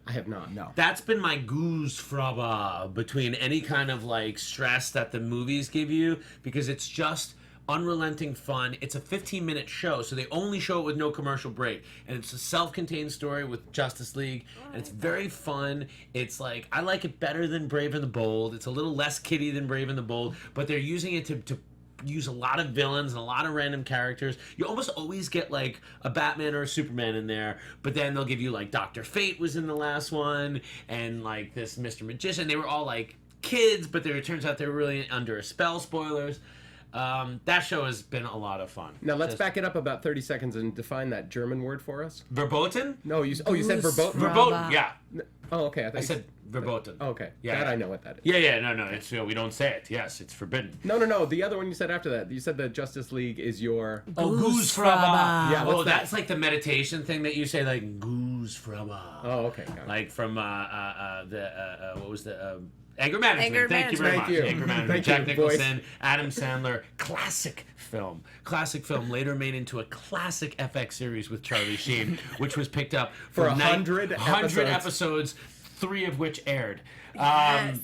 I have not. No. That's been my goose fraba between any kind of like stress that the movies give you, because it's just unrelenting fun. It's a 15-minute show, so they only show it with no commercial break, and it's a self-contained story with Justice League, and it's very fun. It's like, I like it better than Brave and the Bold. It's a little less kiddie than Brave and the Bold, but they're using it to use a lot of villains and a lot of random characters. You almost always get like a Batman or a Superman in there, but then they'll give you like Dr. Fate was in the last one, and like this Mr. Magician. They were all like kids, but it turns out they were really under a spell. Spoilers. That show has been a lot of fun. Now let's Just- back it up about 30 seconds and define that German word for us. Verboten? No, you said verboten. Verboten, yeah. Oh, okay. I said verboten. Oh, okay. Yeah, That yeah. I know what that is. Yeah, no, it's we don't say it. Yes, it's forbidden. No. The other one you said after that. You said the Justice League is your. Oh, Goose goose fraba. Yeah, Oh, what's that? that's like the meditation thing that you say, like goose fraba. Oh, okay. Got it. Like from what was the Anger Management. Anger Thank you very Management. much. Thank you. Anger Management. Thank Jack you, boys. Nicholson, Adam Sandler, classic film. Later made into a classic FX series with Charlie Sheen, which was picked up For from 100 episodes, 3 of which aired. Yes.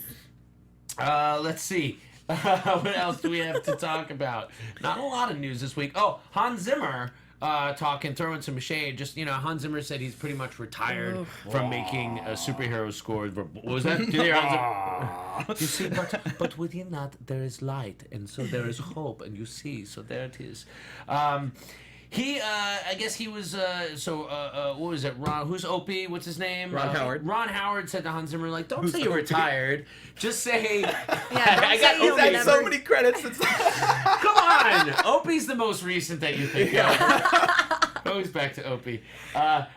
Let's see. What else do we have to talk about? Not a lot of news this week. Oh, Hans Zimmer throwing some shade. Just, Hans Zimmer said he's pretty much retired from making superhero scores. What was that? Did you hear Hans Zimmer? You see, but within that there is light, and so there is hope, and you see, so there it is. I guess he was, what was it, Ron, who's Opie, what's his name? Ron Howard. Ron Howard said to Hans Zimmer, like, don't say you're retired, just say, Yeah, I got don't say you'll Opie. He's had so many credits. It's Come on! Opie's the most recent that you think of. Always back to Opie.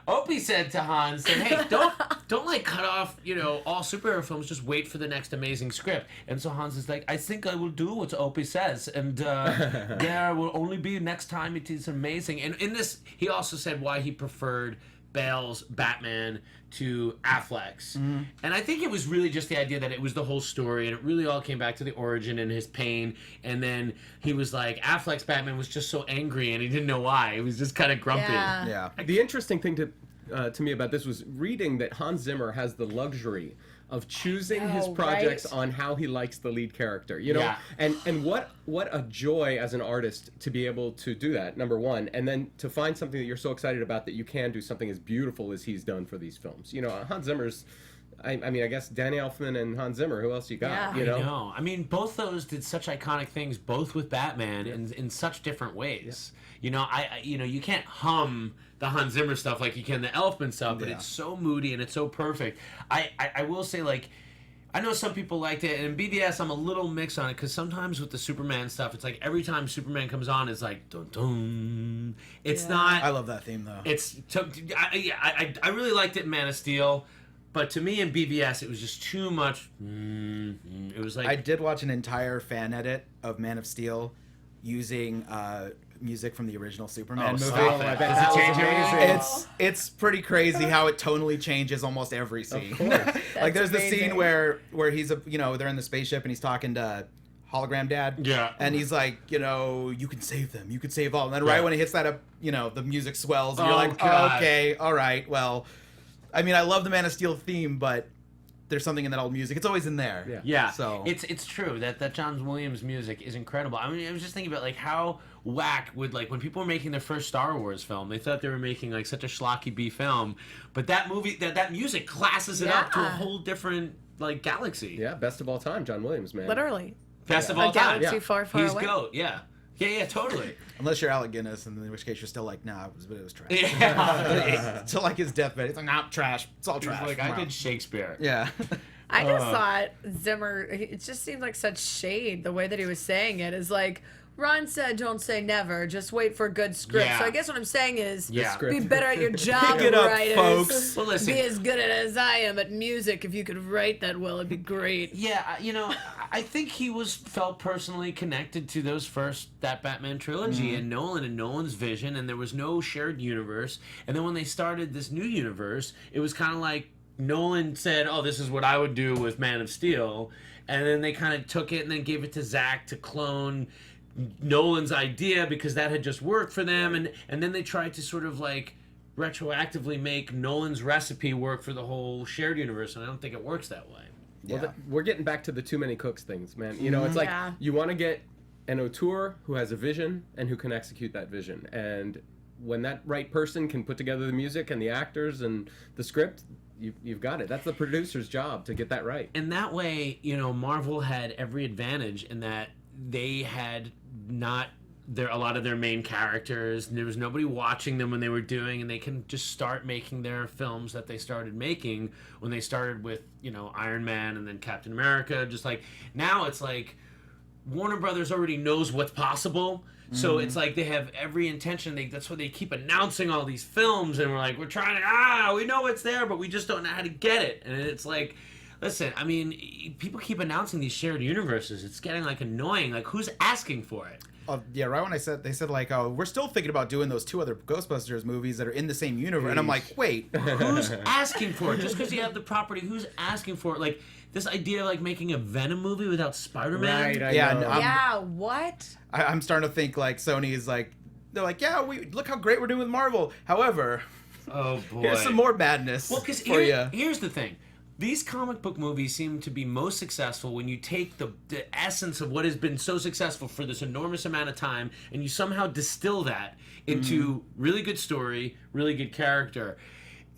Opie said to Hans, "Hey, don't like cut off, all superhero films. Just wait for the next amazing script." And so Hans is like, "I think I will do what Opie says, and there will only be next time it is amazing." And in this, he also said why he preferred Bale's Batman to Affleck's. And I think it was really just the idea that it was the whole story, and it really all came back to the origin and his pain. And then he was like, Affleck's Batman was just so angry, and he didn't know why. He was just kind of grumpy. Yeah. The interesting thing to me about this was reading that Hans Zimmer has the luxury of choosing his projects on how he likes the lead character, Yeah. and what a joy as an artist to be able to do that, number one, and then to find something that you're so excited about that you can do something as beautiful as he's done for these films. Hans Zimmer's, I guess Danny Elfman and Hans Zimmer, who else you got? Yeah. I know. I mean, both those did such iconic things, both with Batman in such different ways. Yeah. You can't hum the Hans Zimmer stuff like you can the Elfman stuff, but it's so moody and it's so perfect. I will say, like, I know some people liked it, and in BVS I'm a little mixed on it, because sometimes with the Superman stuff, it's like every time Superman comes on, it's like dun dun. It's not. I love that theme though. I really liked it in Man of Steel. But to me in BVS, it was just too much. It was like... I did watch an entire fan edit of Man of Steel using music from the original Superman movie. Stop it. Does it change anything? It's pretty crazy how it tonally changes almost every scene. Like there's the scene where he's they're in the spaceship and he's talking to Hologram Dad. Yeah. And he's like, you can save them. You can save all. And then right when he hits that up, the music swells and you're like, God. okay, all right, well, I mean, I love the Man of Steel theme, but there's something in that old music. It's always in there. Yeah. So it's true that John Williams music is incredible. I mean, I was just thinking about like how whack would, like, when people were making their first Star Wars film, they thought they were making like such a schlocky B film, but that movie that music classes it up to a whole different like galaxy. Yeah, best of all time, John Williams, man. Literally. Best of all time. Galaxy far, far He's away. GOAT. Yeah, totally. unless you're Alec Guinness, and in which case you're still like, nah, it was trash. Yeah. Till like his deathbed, it's like, nah, trash. It's all He's trash. like, I did Shakespeare. Yeah. I just thought Zimmer, it just seemed like such shade. The way that he was saying it is like, Ron said, don't say never. Just wait for a good script. Yeah. So I guess what I'm saying is, Yeah. be better at your job, Pick it up, writers. folks. Well, listen. Be as good at it as I am at music. If you could write that well, it'd be great. Yeah, I think he felt personally connected to that Batman trilogy and Nolan's vision, and there was no shared universe. And then when they started this new universe, it was kind of like Nolan said, "Oh, this is what I would do with Man of Steel," and then they kind of took it and then gave it to Zach to clone Nolan's idea because that had just worked for them, and then they tried to sort of like retroactively make Nolan's recipe work for the whole shared universe, and I don't think it works that way. Yeah. Well, we're getting back to the too many cooks things, man. It's like you want to get an auteur who has a vision and who can execute that vision, and when that right person can put together the music and the actors and the script, you've got it. That's the producer's job to get that right. And that way, Marvel had every advantage in that they had not a lot of their main characters, and there was nobody watching them when they were doing, and they can just start making their films that they started making when they started with, Iron Man and then Captain America. Just like now it's like Warner Brothers already knows what's possible. So it's like they have every intention. That's why they keep announcing all these films, and we're trying to, we know it's there, but we just don't know how to get it. And it's like, listen, I mean, people keep announcing these shared universes. It's getting like annoying. Like, who's asking for it? Yeah, right when they said like, oh, we're still thinking about doing those 2 other Ghostbusters movies that are in the same universe, and I'm like, wait, who's asking for it? Just because you have the property, who's asking for it? Like this idea of like making a Venom movie without Spider-Man. Right, I Yeah, know. no, What? I'm starting to think like Sony is like, they're like, yeah, look how great we're doing with Marvel. However, Oh boy. here's some more madness Well, because for you. here's the thing. These comic book movies seem to be most successful when you take the essence of what has been so successful for this enormous amount of time and you somehow distill that into really good story, really good character.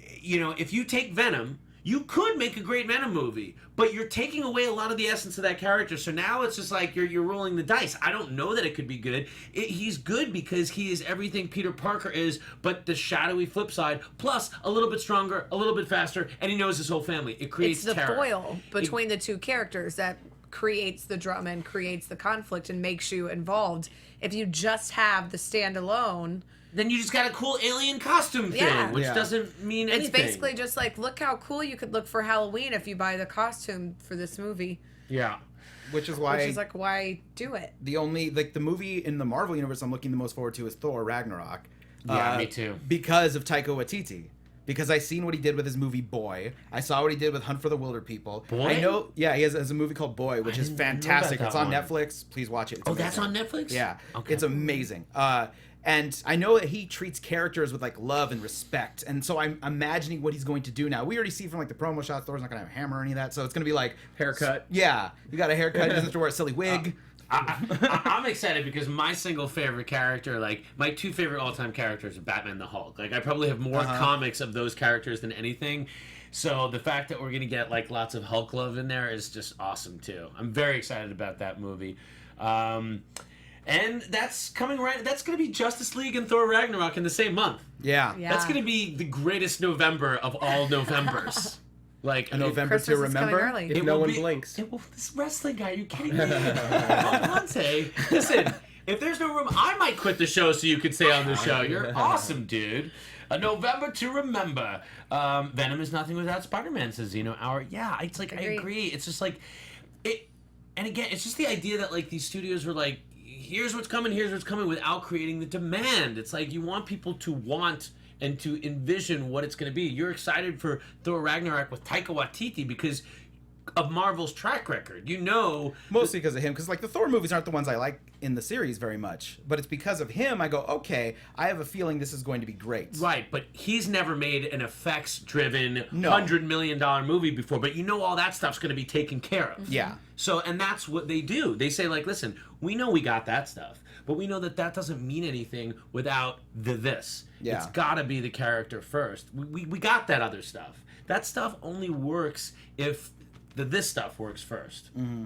If you take Venom, you could make a great Venom movie, but you're taking away a lot of the essence of that character. So now it's just like you're rolling the dice. I don't know that it could be good. He's good because he is everything Peter Parker is, but the shadowy flip side, plus a little bit stronger, a little bit faster, and he knows his whole family. It creates It's the terror. foil between the two characters that creates the drama and creates the conflict and makes you involved. If you just have the standalone, then you just got a cool alien costume thing, which doesn't mean anything. It's basically just like, look how cool you could look for Halloween if you buy the costume for this movie. Yeah. Which is like, why do it? The only, like, the movie in the Marvel Universe I'm looking the most forward to is Thor Ragnarok. Yeah, me too. Because of Taika Waititi. Because I seen what he did with his movie Boy. I saw what he did with Hunt for the Wilder People. Boy? I know, he has a movie called Boy, which is fantastic. It's on Netflix. Please watch it. It's amazing. That's on Netflix? Yeah. Okay. It's amazing. And I know that he treats characters with, like, love and respect. And so I'm imagining what he's going to do now. We already see from, like, the promo shots, Thor's not going to have a hammer or any of that. So it's going to be like... Haircut. Yeah. You got a haircut. He doesn't have to wear a silly wig. I'm excited because my single favorite character, like, my two favorite all-time characters are Batman and the Hulk. Like, I probably have more comics of those characters than anything. So the fact that we're going to get, like, lots of Hulk love in there is just awesome, too. I'm very excited about that movie. And that's coming that's going to be Justice League and Thor Ragnarok in the same month. Yeah. That's going to be the greatest November of all Novembers. Like a November to remember. If no one blinks. This wrestling guy, are you kidding me? Monte, listen, if there's no room, I might quit the show so you could stay on the show. You're awesome, dude. A November to remember. Venom is nothing without Spider-Man, says, it's like, I agree. It's just like, and again, it's just the idea that, like, these studios were like, here's what's coming without creating the demand. It's like you want people to want and to envision what it's going to be. You're excited for Thor Ragnarok with Taika Waititi because of Marvel's track record. Mostly because of him, because, like, the Thor movies aren't the ones I like in the series very much. But it's because of him I go, okay, I have a feeling this is going to be great. Right, but he's never made an effects-driven $100 million movie before, but all that stuff's going to be taken care of. Yeah. So, and that's what they do. They say, like, listen, we know we got that stuff, but we know that doesn't mean anything without this. Yeah. It's got to be the character first. We got that other stuff. That stuff only works if this stuff works first. Mm-hmm.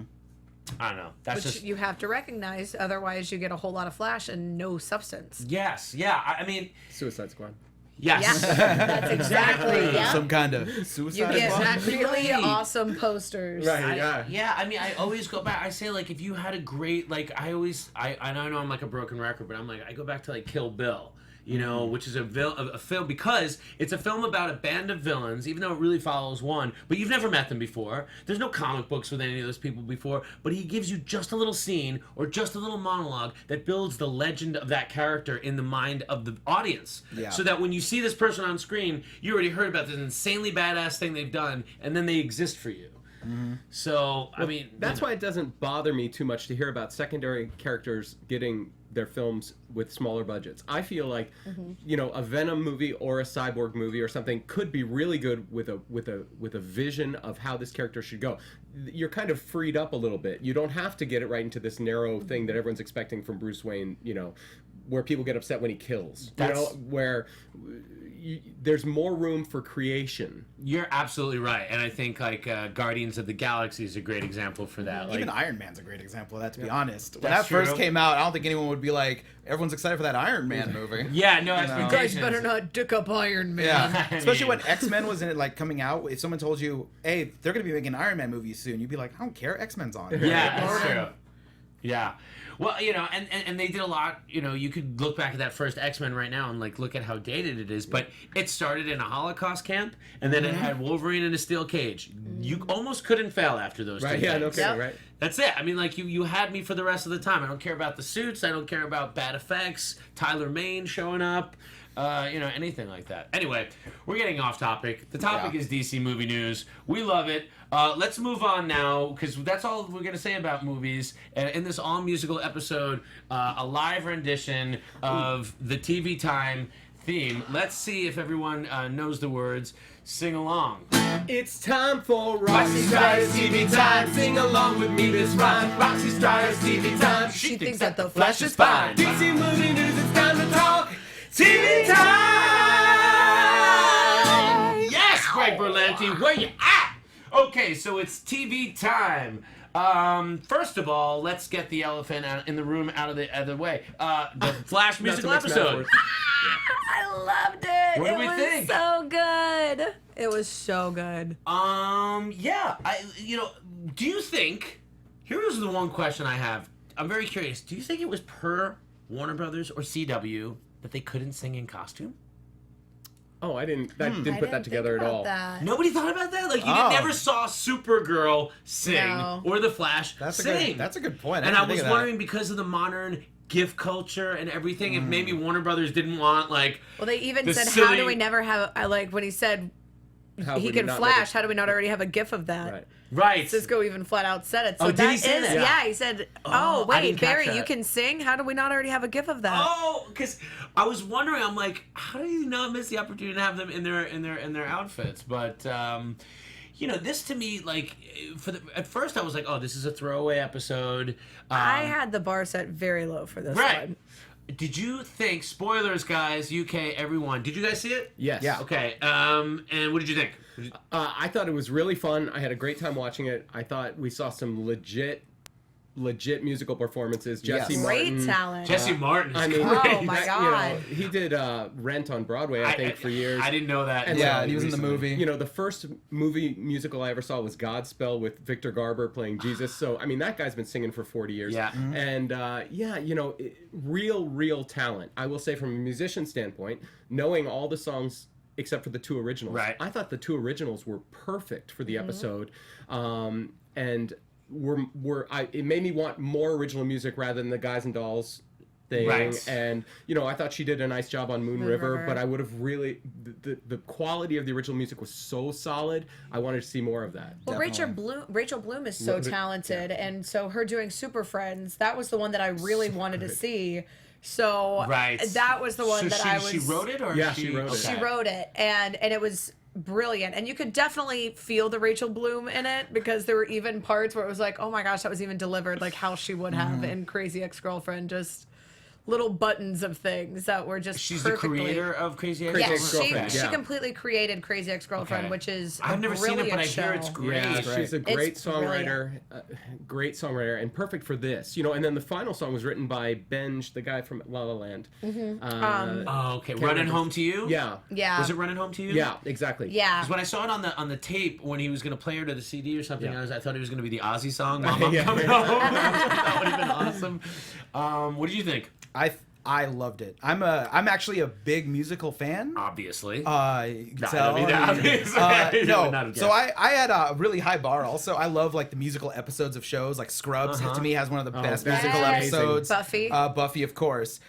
I don't know. That's you have to recognize, otherwise you get a whole lot of flash and no substance. Yes, yeah. I mean, Suicide Squad. Yes. Yeah, that's exactly. Yeah. Some kind of Suicide You get Squad. really awesome posters. Right. I mean, I always go back. I say, like, if you had a great, like, I know I'm like a broken record, but I'm like, I go back to, like, Kill Bill. Which is a film, because it's a film about a band of villains, even though it really follows one, but you've never met them before. There's no comic books with any of those people before, but he gives you just a little scene or just a little monologue that builds the legend of that character in the mind of the audience. Yeah. So that when you see this person on screen, you already heard about this insanely badass thing they've done, and then they exist for you. Mm-hmm. So, I mean... That's why it doesn't bother me too much to hear about secondary characters getting their films with smaller budgets. I feel like, a Venom movie or a Cyborg movie or something could be really good with a vision of how this character should go. You're kind of freed up a little bit. You don't have to get it right into this narrow thing that everyone's expecting from Bruce Wayne, where people get upset when he kills. Where... there's more room for creation. You're absolutely right, and I think, like, Guardians of the Galaxy is a great example for that. Even Iron Man's a great example of that, to be honest. When that first came out, I don't think anyone would be like, everyone's excited for that Iron Man movie. Yeah, no You expectations. guys better not dick up Iron Man. Yeah, especially when X-Men was in it, like, coming out. If someone told you, hey, they're going to be making an Iron Man movie soon, you'd be like, I don't care, X-Men's on. Yeah, that's true. Yeah. Well, and they did a lot, you could look back at that first X-Men right now and, like, look at how dated it is, but it started in a Holocaust camp, and then it had Wolverine in a steel cage. You almost couldn't fail after those two things. No kidding, right? That's it. I mean, like, you had me for the rest of the time. I don't care about the suits. I don't care about bad effects, Tyler Mane showing up, anything like that. Anyway, we're getting off topic. The topic is DC movie news. We love it. Let's move on now, because that's all we're going to say about movies. In this all-musical episode, a live rendition of the TV Time theme. Let's see if everyone knows the words. Sing along. It's time for Roxy Striar's TV Time. Sing along with me this rhyme. Roxy Striar's TV Time. She thinks that the Flash is fine. DC movie news, it's time to talk. TV time! Yes, Greg Berlanti, where you at? Okay, so it's TV time. First of all, let's get the elephant in the room out of the way. The Flash musical episode. I loved it. What do we think? It was so good. It was so good. Yeah. Do you think? Here's the one question I have. I'm very curious. Do you think it was per Warner Brothers or CW that they couldn't sing in costume? Oh, I didn't put that together at all. Nobody thought about that? Like, you never saw Supergirl sing or The Flash sing. That's a good point. And I was wondering, because of the modern GIF culture and everything, if maybe Warner Brothers didn't want, like... Well, they even said, silly... how do we never have... like, when he said he can flash, how do we not already have a GIF of that? Right. Cisco even flat out said it. So did he say that? Yeah, he said, wait, Barry, you can sing? How do we not already have a GIF of that? Oh, because I was wondering, I'm like, how do you not miss the opportunity to have them in their outfits? But this to me, like, at first I was like, oh, this is a throwaway episode. I had the bar set very low for this one. Did you think, spoilers, guys, UK, everyone, did you guys see it? Yes. Yeah. Okay. And what did you think? I thought it was really fun. I had a great time watching it. I thought we saw some legit musical performances. Jesse Martin. Great talent. Jesse Martin is great. Oh, my God. He did Rent on Broadway, I think, for years. I didn't know that. And he was in the movie. The first movie musical I ever saw was Godspell with Victor Garber playing Jesus. So, I mean, that guy's been singing for 40 years. Yeah. And, real talent. I will say, from a musician standpoint, knowing all the songs except for the two originals. Right. I thought the two originals were perfect for the episode. And... it made me want more original music rather than the Guys and Dolls thing. Right. And, I thought she did a nice job on Moon River, but I would have really... The quality of the original music was so solid, I wanted to see more of that. Well, Rachel Bloom is so talented, and so her doing Super Friends, that was the one that I really wanted to see. So that was the one She wrote it? Or she wrote it. She wrote it, and it was... brilliant, and you could definitely feel the Rachel Bloom in it, because there were even parts where it was like, oh my gosh, that was even delivered like how she would have in Crazy Ex-Girlfriend, just little buttons of things that were just She's perfectly... the creator of Crazy Ex-Girlfriend? She completely created Crazy Ex-Girlfriend, which is I've never seen it, but I hear it's show. great. Yeah, she's a great songwriter, brilliant. And perfect for this. And then the final song was written by Benj, the guy from La La Land. Running Home to You? Yeah. Yeah. Was it Running Home to You? Yeah, exactly. Yeah. Because when I saw it on the tape, when he was going to play her to the CD or something, I thought he was going to be the Ozzy song, Mama I'm Coming Home. That would have been awesome. What did you think? I loved it. I'm actually a big musical fan. Obviously. You can tell. So I had a really high bar. Also, I love like the musical episodes of shows. Like Scrubs to me has one of the best musical episodes. Buffy, of course.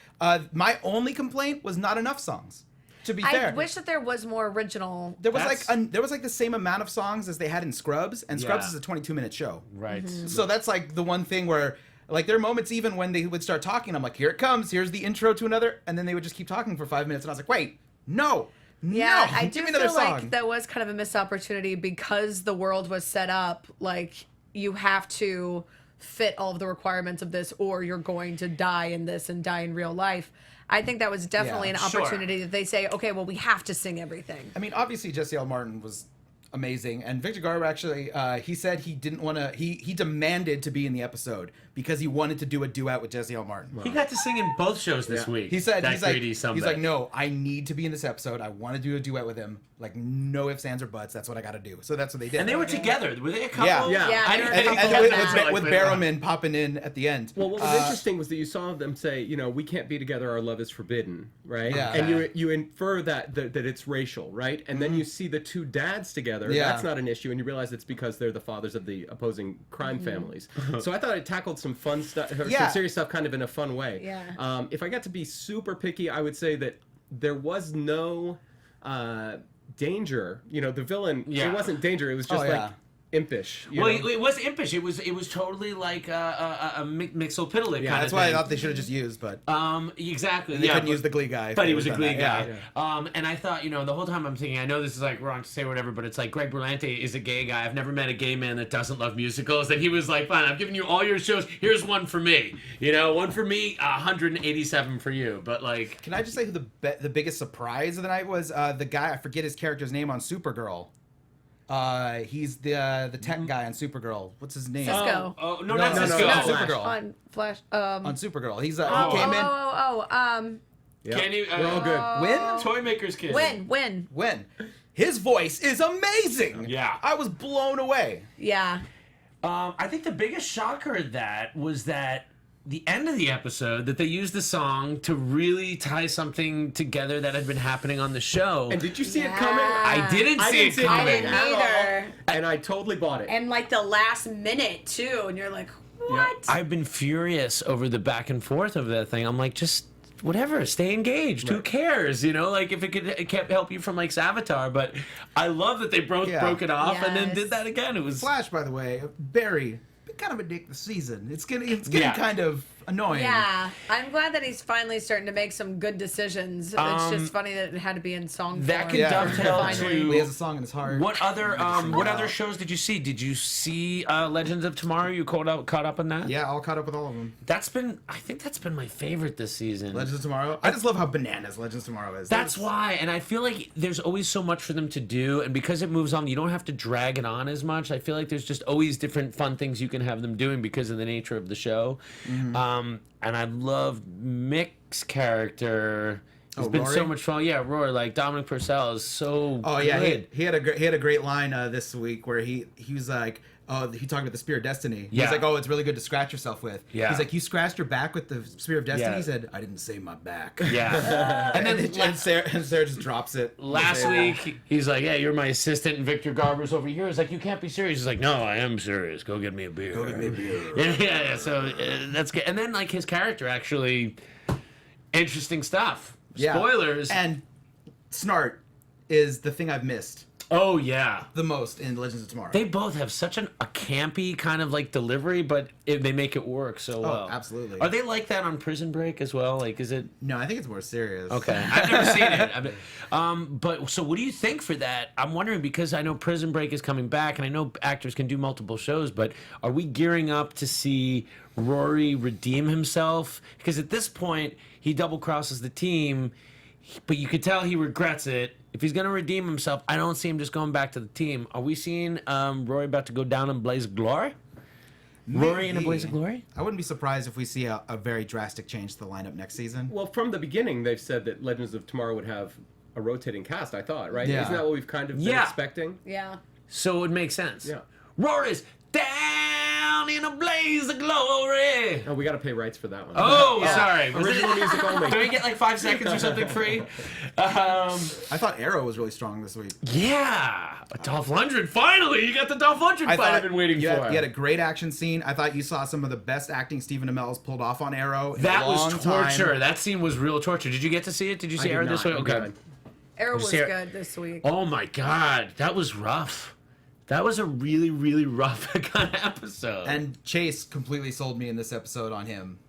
My only complaint was not enough songs. To be fair, I wish that there was more original. There was like the same amount of songs as they had in Scrubs, and Scrubs is a 22-minute show. Right. So that's like the one thing where. Like, there are moments even when they would start talking, I'm like, here it comes, here's the intro to another, and then they would just keep talking for 5 minutes, and I was like, wait, no, I do give me another feel song. like that was kind of a missed opportunity, because the world was set up, like, you have to fit all of the requirements of this, or you're going to die in this and die in real life. I think that was definitely an opportunity that they say, okay, well, we have to sing everything. I mean, obviously, Jesse L. Martin was amazing, and Victor Garber actually he said he didn't want to he demanded to be in the episode because he wanted to do a duet with Jesse L. Martin. He got to sing in both shows this week. He said he's like no, I need to be in this episode. I want to do a duet with him. Like, no ifs, ands, or buts. That's what I got to do. So that's what they did. And they were together. Were they a couple? Yeah. And with Barrowman popping in at the end. Well, what was interesting was that you saw them say, we can't be together. Our love is forbidden, right? Yeah. And you infer that it's racial, right? And then you see the two dads together. Yeah. That's not an issue, and you realize it's because they're the fathers of the opposing crime families. So I thought it tackled some fun stuff, some serious stuff, kind of in a fun way. Yeah. If I got to be super picky, I would say that there was no danger. The villain. It wasn't danger. It was just like impish. It was impish. It was totally like a Mixopiddly kind of that's why I thought they should have just used, but exactly. They couldn't use the Glee guy. But he was a Glee guy. And I thought, the whole time I'm thinking, I know this is like wrong to say whatever, but it's like Greg Berlanti is a gay guy. I've never met a gay man that doesn't love musicals. And he was like, fine, I'm giving you all your shows. Here's one for me. One for me, 187 for you. But like, can I just say who the biggest surprise of the night was? The guy, I forget his character's name on Supergirl. He's the tech guy on Supergirl. What's his name? Cisco. No, not Cisco. No, Supergirl. On Flash. On Supergirl. He's he came in. Yeah. Can you? We're all good. Win? Toy Maker's Kid. Win. His voice is amazing. Yeah. I was blown away. Yeah. I think the biggest shocker of that was that the end of the episode, that they used the song to really tie something together that had been happening on the show. And did you see it coming? I didn't see it coming. I didn't either. And I totally bought it. And like the last minute too, and you're like, what? I've been furious over the back and forth of that thing. I'm like, just whatever, stay engaged. Right. Who cares? You know, like if it can't help you from like Savitar. But I love that they broke it off and then did that again. It was Flash, by the way. Barry, kind of a dick this season. It's getting kind of annoying. Yeah, I'm glad that he's finally starting to make some good decisions. It's just funny that it had to be in song form. That can dovetail to. He has a song in his heart. What other shows did you see? Did you see Legends of Tomorrow? You caught up on that? Yeah, all caught up with all of them. I think that's been my favorite this season. Legends of Tomorrow. I just love how bananas Legends of Tomorrow is. That's why, and I feel like there's always so much for them to do, and because it moves on, you don't have to drag it on as much. I feel like there's just always different fun things you can have them doing because of the nature of the show. Mm-hmm. And I love Mick's character. It's been Rory? so much fun. Yeah, Rory, like Dominic Purcell is so good. He had a great line this week where he was like, he talked about the Spear of Destiny. Yeah. He's like, it's really good to scratch yourself with. Yeah. He's like, you scratched your back with the Spear of Destiny? Yeah. He said, I didn't say my back. Yeah. and then Sarah just drops it. Last week, he's like, yeah, you're my assistant, and Victor Garber's over here. He's like, you can't be serious. He's like, no, I am serious. Go get me a beer. Yeah, so that's good. And then, like, his character actually, interesting stuff. Yeah. Spoilers. And Snart is the thing I've missed Oh, yeah. the most in Legends of Tomorrow. They both have such a campy kind of like delivery, but they make it work so well. Absolutely. Are they like that on Prison Break as well? Like, is it? No, I think it's more serious. Okay, I've never seen it. But so what do you think for that? I'm wondering because I know Prison Break is coming back, and I know actors can do multiple shows, but are we gearing up to see Rory redeem himself? Because at this point, he double crosses the team, but you could tell he regrets it. If he's going to redeem himself, I don't see him just going back to the team. Are we seeing Rory about to go down in blaze of glory? Rory in a blaze of glory? I wouldn't be surprised if we see a very drastic change to the lineup next season. Well, from the beginning, they've said that Legends of Tomorrow would have a rotating cast, I thought, right? Yeah. Isn't that what we've kind of been expecting? Yeah. So it would make sense. Yeah. Rory's down in a blaze of glory. Oh, we got to pay rights for that one. Oh, sorry. Original music only. Do we get like 5 seconds or something free? I thought Arrow was really strong this week. Yeah. Dolph Lundgren. Finally, you got the Dolph Lundgren fight I've been waiting for. You had a great action scene. I thought you saw some of the best acting Stephen Amell's pulled off on Arrow in That a long was torture. time. That scene was real torture. Did you get to see it? Did you see I Arrow did this not. week? Okay. Okay. Arrow was see it? good this week. Oh my God. That was rough. That was a really, really rough kind of episode. And Chase completely sold me in this episode on him.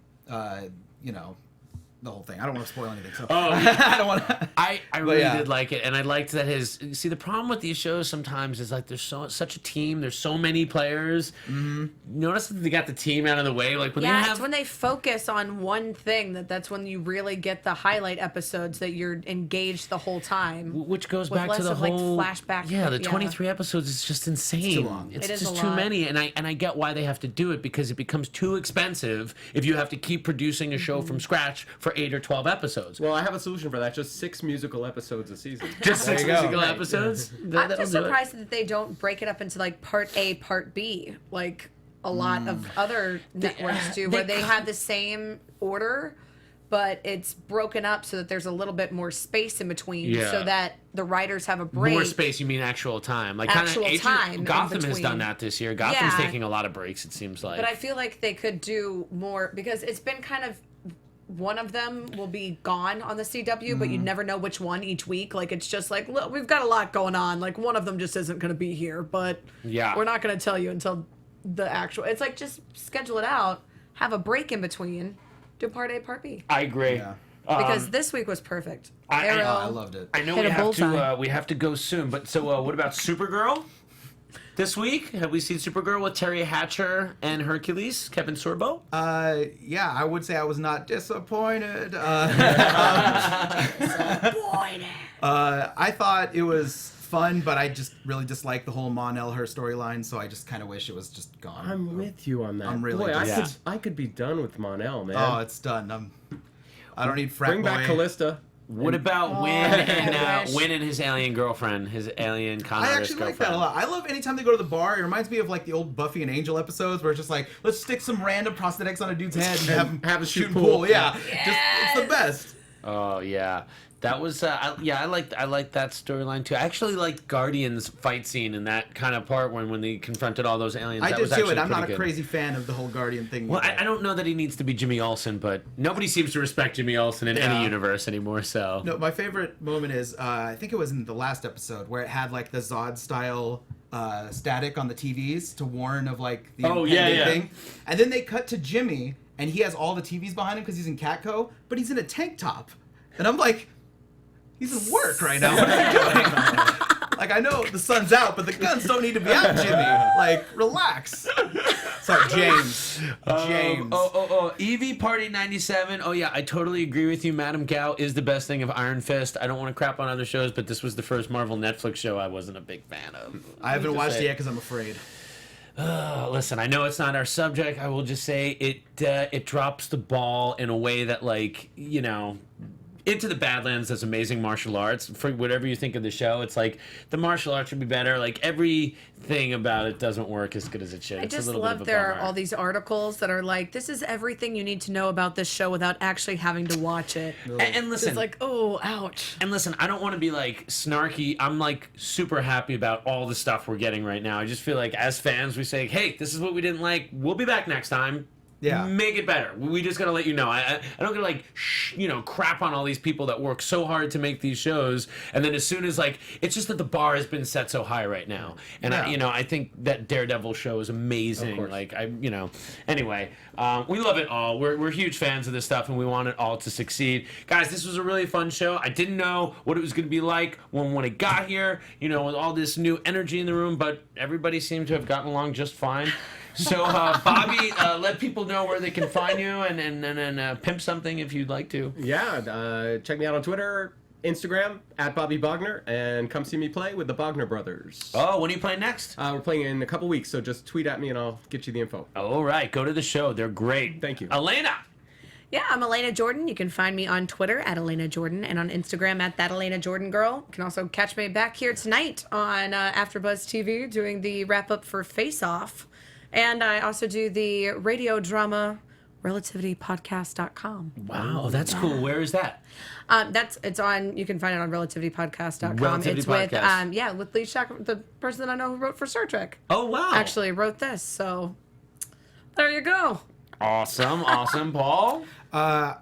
The whole thing. I don't want to spoil anything. So I don't want to. I really did like it, and I liked that the problem with these shows sometimes is like there's such a team, there's so many players. Mm-hmm. Notice that they got the team out of the way, like when they have. It's when they focus on one thing that's when you really get the highlight episodes that you're engaged the whole time. Which goes with back less to the of, whole like, flashback. Yeah, the 23 episodes is just insane. It's too long. It's It is just a too lot. many, and I get why they have to do it because it becomes too expensive if you have to keep producing a show from scratch for 8 or 12 episodes. Well, I have a solution for that. Just 6 musical episodes a season. Just There 6 you go. musical Right. episodes. I'm That'll just do it. surprised that they don't break it up into like part A, part B, like a lot of other networks do, where they have the same order, but it's broken up so that there's a little bit more space in between, Yeah. so that the writers have a break. More space, you mean actual time? Like Actual kinda time in Gotham has between. done that this year. Gotham's Yeah. taking a lot of breaks. It seems like. But I feel like they could do more because it's been kind of. One of them will be gone on the CW, but you never know which one each week. Like, it's just like, look, we've got a lot going on. Like, one of them just isn't going to be here, but we're not going to tell you until the actual. It's like, just schedule it out, have a break in between, do part A, part B. I agree. Yeah. Because this week was perfect. I loved it. I know Hit a we have to go soon, but so what about Supergirl? This week, have we seen Supergirl with Terry Hatcher and Hercules, Kevin Sorbo? Yeah, I would say I was not disappointed. I thought it was fun, but I just really disliked the whole Mon Elher storyline, so I just kind of wish it was just gone. I'm with you on that. I'm really Boy, just- I could be done with Mon-El, man. Oh, it's done. I don't need frat Bring back boy. Callista. What about Wynn and his alien girlfriend, his alien con I artist actually like girlfriend? that a lot. I love anytime they go to the bar. It reminds me of like the old Buffy and Angel episodes where it's just like, let's stick some random prosthetics on a dude's head and have him have a shoot shoot pool. pool. Yeah, it's the best. Oh yeah, that was I like that storyline too. I actually liked Guardian's fight scene in that kind of part when they confronted all those aliens. I That did was too, actually and I'm not a pretty good. crazy fan of the whole Guardian thing. Well, either. I don't know that he needs to be Jimmy Olsen, but nobody seems to respect Jimmy Olsen in any universe anymore. So No, my favorite moment is I think it was in the last episode where it had like the Zod style static on the TVs to warn of like the impending thing, and then they cut to Jimmy and he has all the TVs behind him because he's in Catco, but he's in a tank top, and I'm like, he's in work right now. What is he doing? Like, I know the sun's out, but the guns don't need to be out, Jimmy. Like, relax. Sorry, James. James. Evie Party 97. Oh yeah, I totally agree with you. Madame Gao is the best thing of Iron Fist. I don't want to crap on other shows, but this was the first Marvel Netflix show I wasn't a big fan of. I haven't watched it yet because I'm afraid. Listen, I know it's not our subject. I will just say it drops the ball in a way that, like, you know, Into the Badlands does amazing martial arts. For whatever you think of the show, it's like the martial arts should be better. Like, everything about it doesn't work as good as it should. I It's just a little love bit of a there are bummer. all these articles that are like, this is everything you need to know about this show without actually having to watch it. And listen, It's like, oh, ouch. And listen, I don't want to be like snarky. I'm like super happy about all the stuff we're getting right now. I just feel like as fans, we say, hey, this is what we didn't like. We'll be back next time. Yeah. Make it better. We just gotta let you know. I don't gonna like crap on all these people that work so hard to make these shows, and then as soon as like it's just that the bar has been set so high right now, and I think that Daredevil show is amazing. Like anyway, we love it all. We're huge fans of this stuff, and we want it all to succeed, guys. This was a really fun show. I didn't know what it was gonna be like when it got here, with all this new energy in the room, but everybody seemed to have gotten along just fine. So, Bobby, let people know where they can find you and pimp something if you'd like to. Yeah, check me out on Twitter, Instagram, @BobbyBogner, and come see me play with the Bogner Brothers. Oh, when are you playing next? We're playing in a couple weeks, so just tweet at me and I'll get you the info. All right, go to the show. They're great. Thank you. Elena! Yeah, I'm Elena Jordan. You can find me on Twitter @Elena Jordan and on Instagram @ThatElenaJordanGirl. You can also catch me back here tonight on AfterBuzz TV doing the wrap-up for Face Off. And I also do the radio drama relativitypodcast.com. Wow, that's cool. Where is that? It's on. You can find it on relativitypodcast.com. Relativity it's with Podcast. with Lee Shack, the person that I know who wrote for Star Trek. Oh, wow. Actually wrote this. So there you go. Awesome, Paul?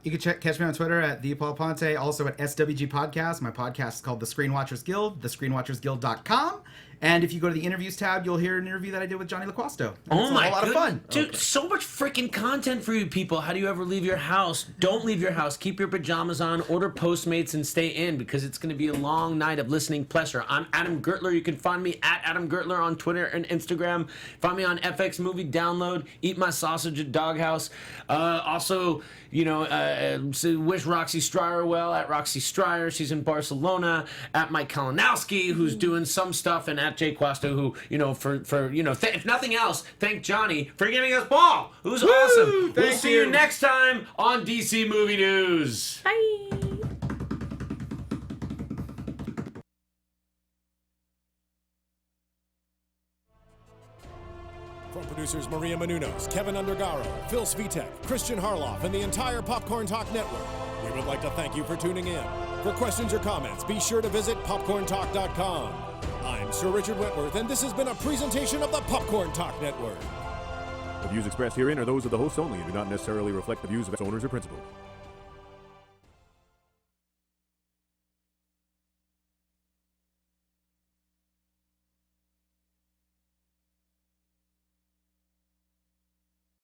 You can catch me on Twitter @ThePaulPonte, also at SWG Podcast. My podcast is called The Screen Watchers Guild, thescreenwatchersguild.com. And if you go to the interviews tab, you'll hear an interview that I did with Jonny Loquasto. Oh It's my a lot of fun. Dude, so much freaking content for you people. How do you ever leave your house? Don't leave your house. Keep your pajamas on. Order Postmates and stay in because it's going to be a long night of listening pleasure. I'm Adam Gertler. You can find me @AdamGertler on Twitter and Instagram. Find me on FX Movie Download. Eat my sausage at Doghouse. Also, wish Roxy Striar well @Roxy Striar. She's in Barcelona. @Mike Kalinowski, who's doing some stuff, and @Jay Quasto, who, if nothing else, thank Johnny for giving us Paul, who's awesome. We'll see you next time on DC Movie News. Bye. From producers Maria Menounos, Kevin Undergaro, Phil Svitek, Kristian Harloff, and the entire Popcorn Talk Network, we would like to thank you for tuning in. For questions or comments, be sure to visit popcorntalk.com. I'm Sir Richard Wentworth, and this has been a presentation of the Popcorn Talk Network. The views expressed herein are those of the hosts only and do not necessarily reflect the views of its owners or principals.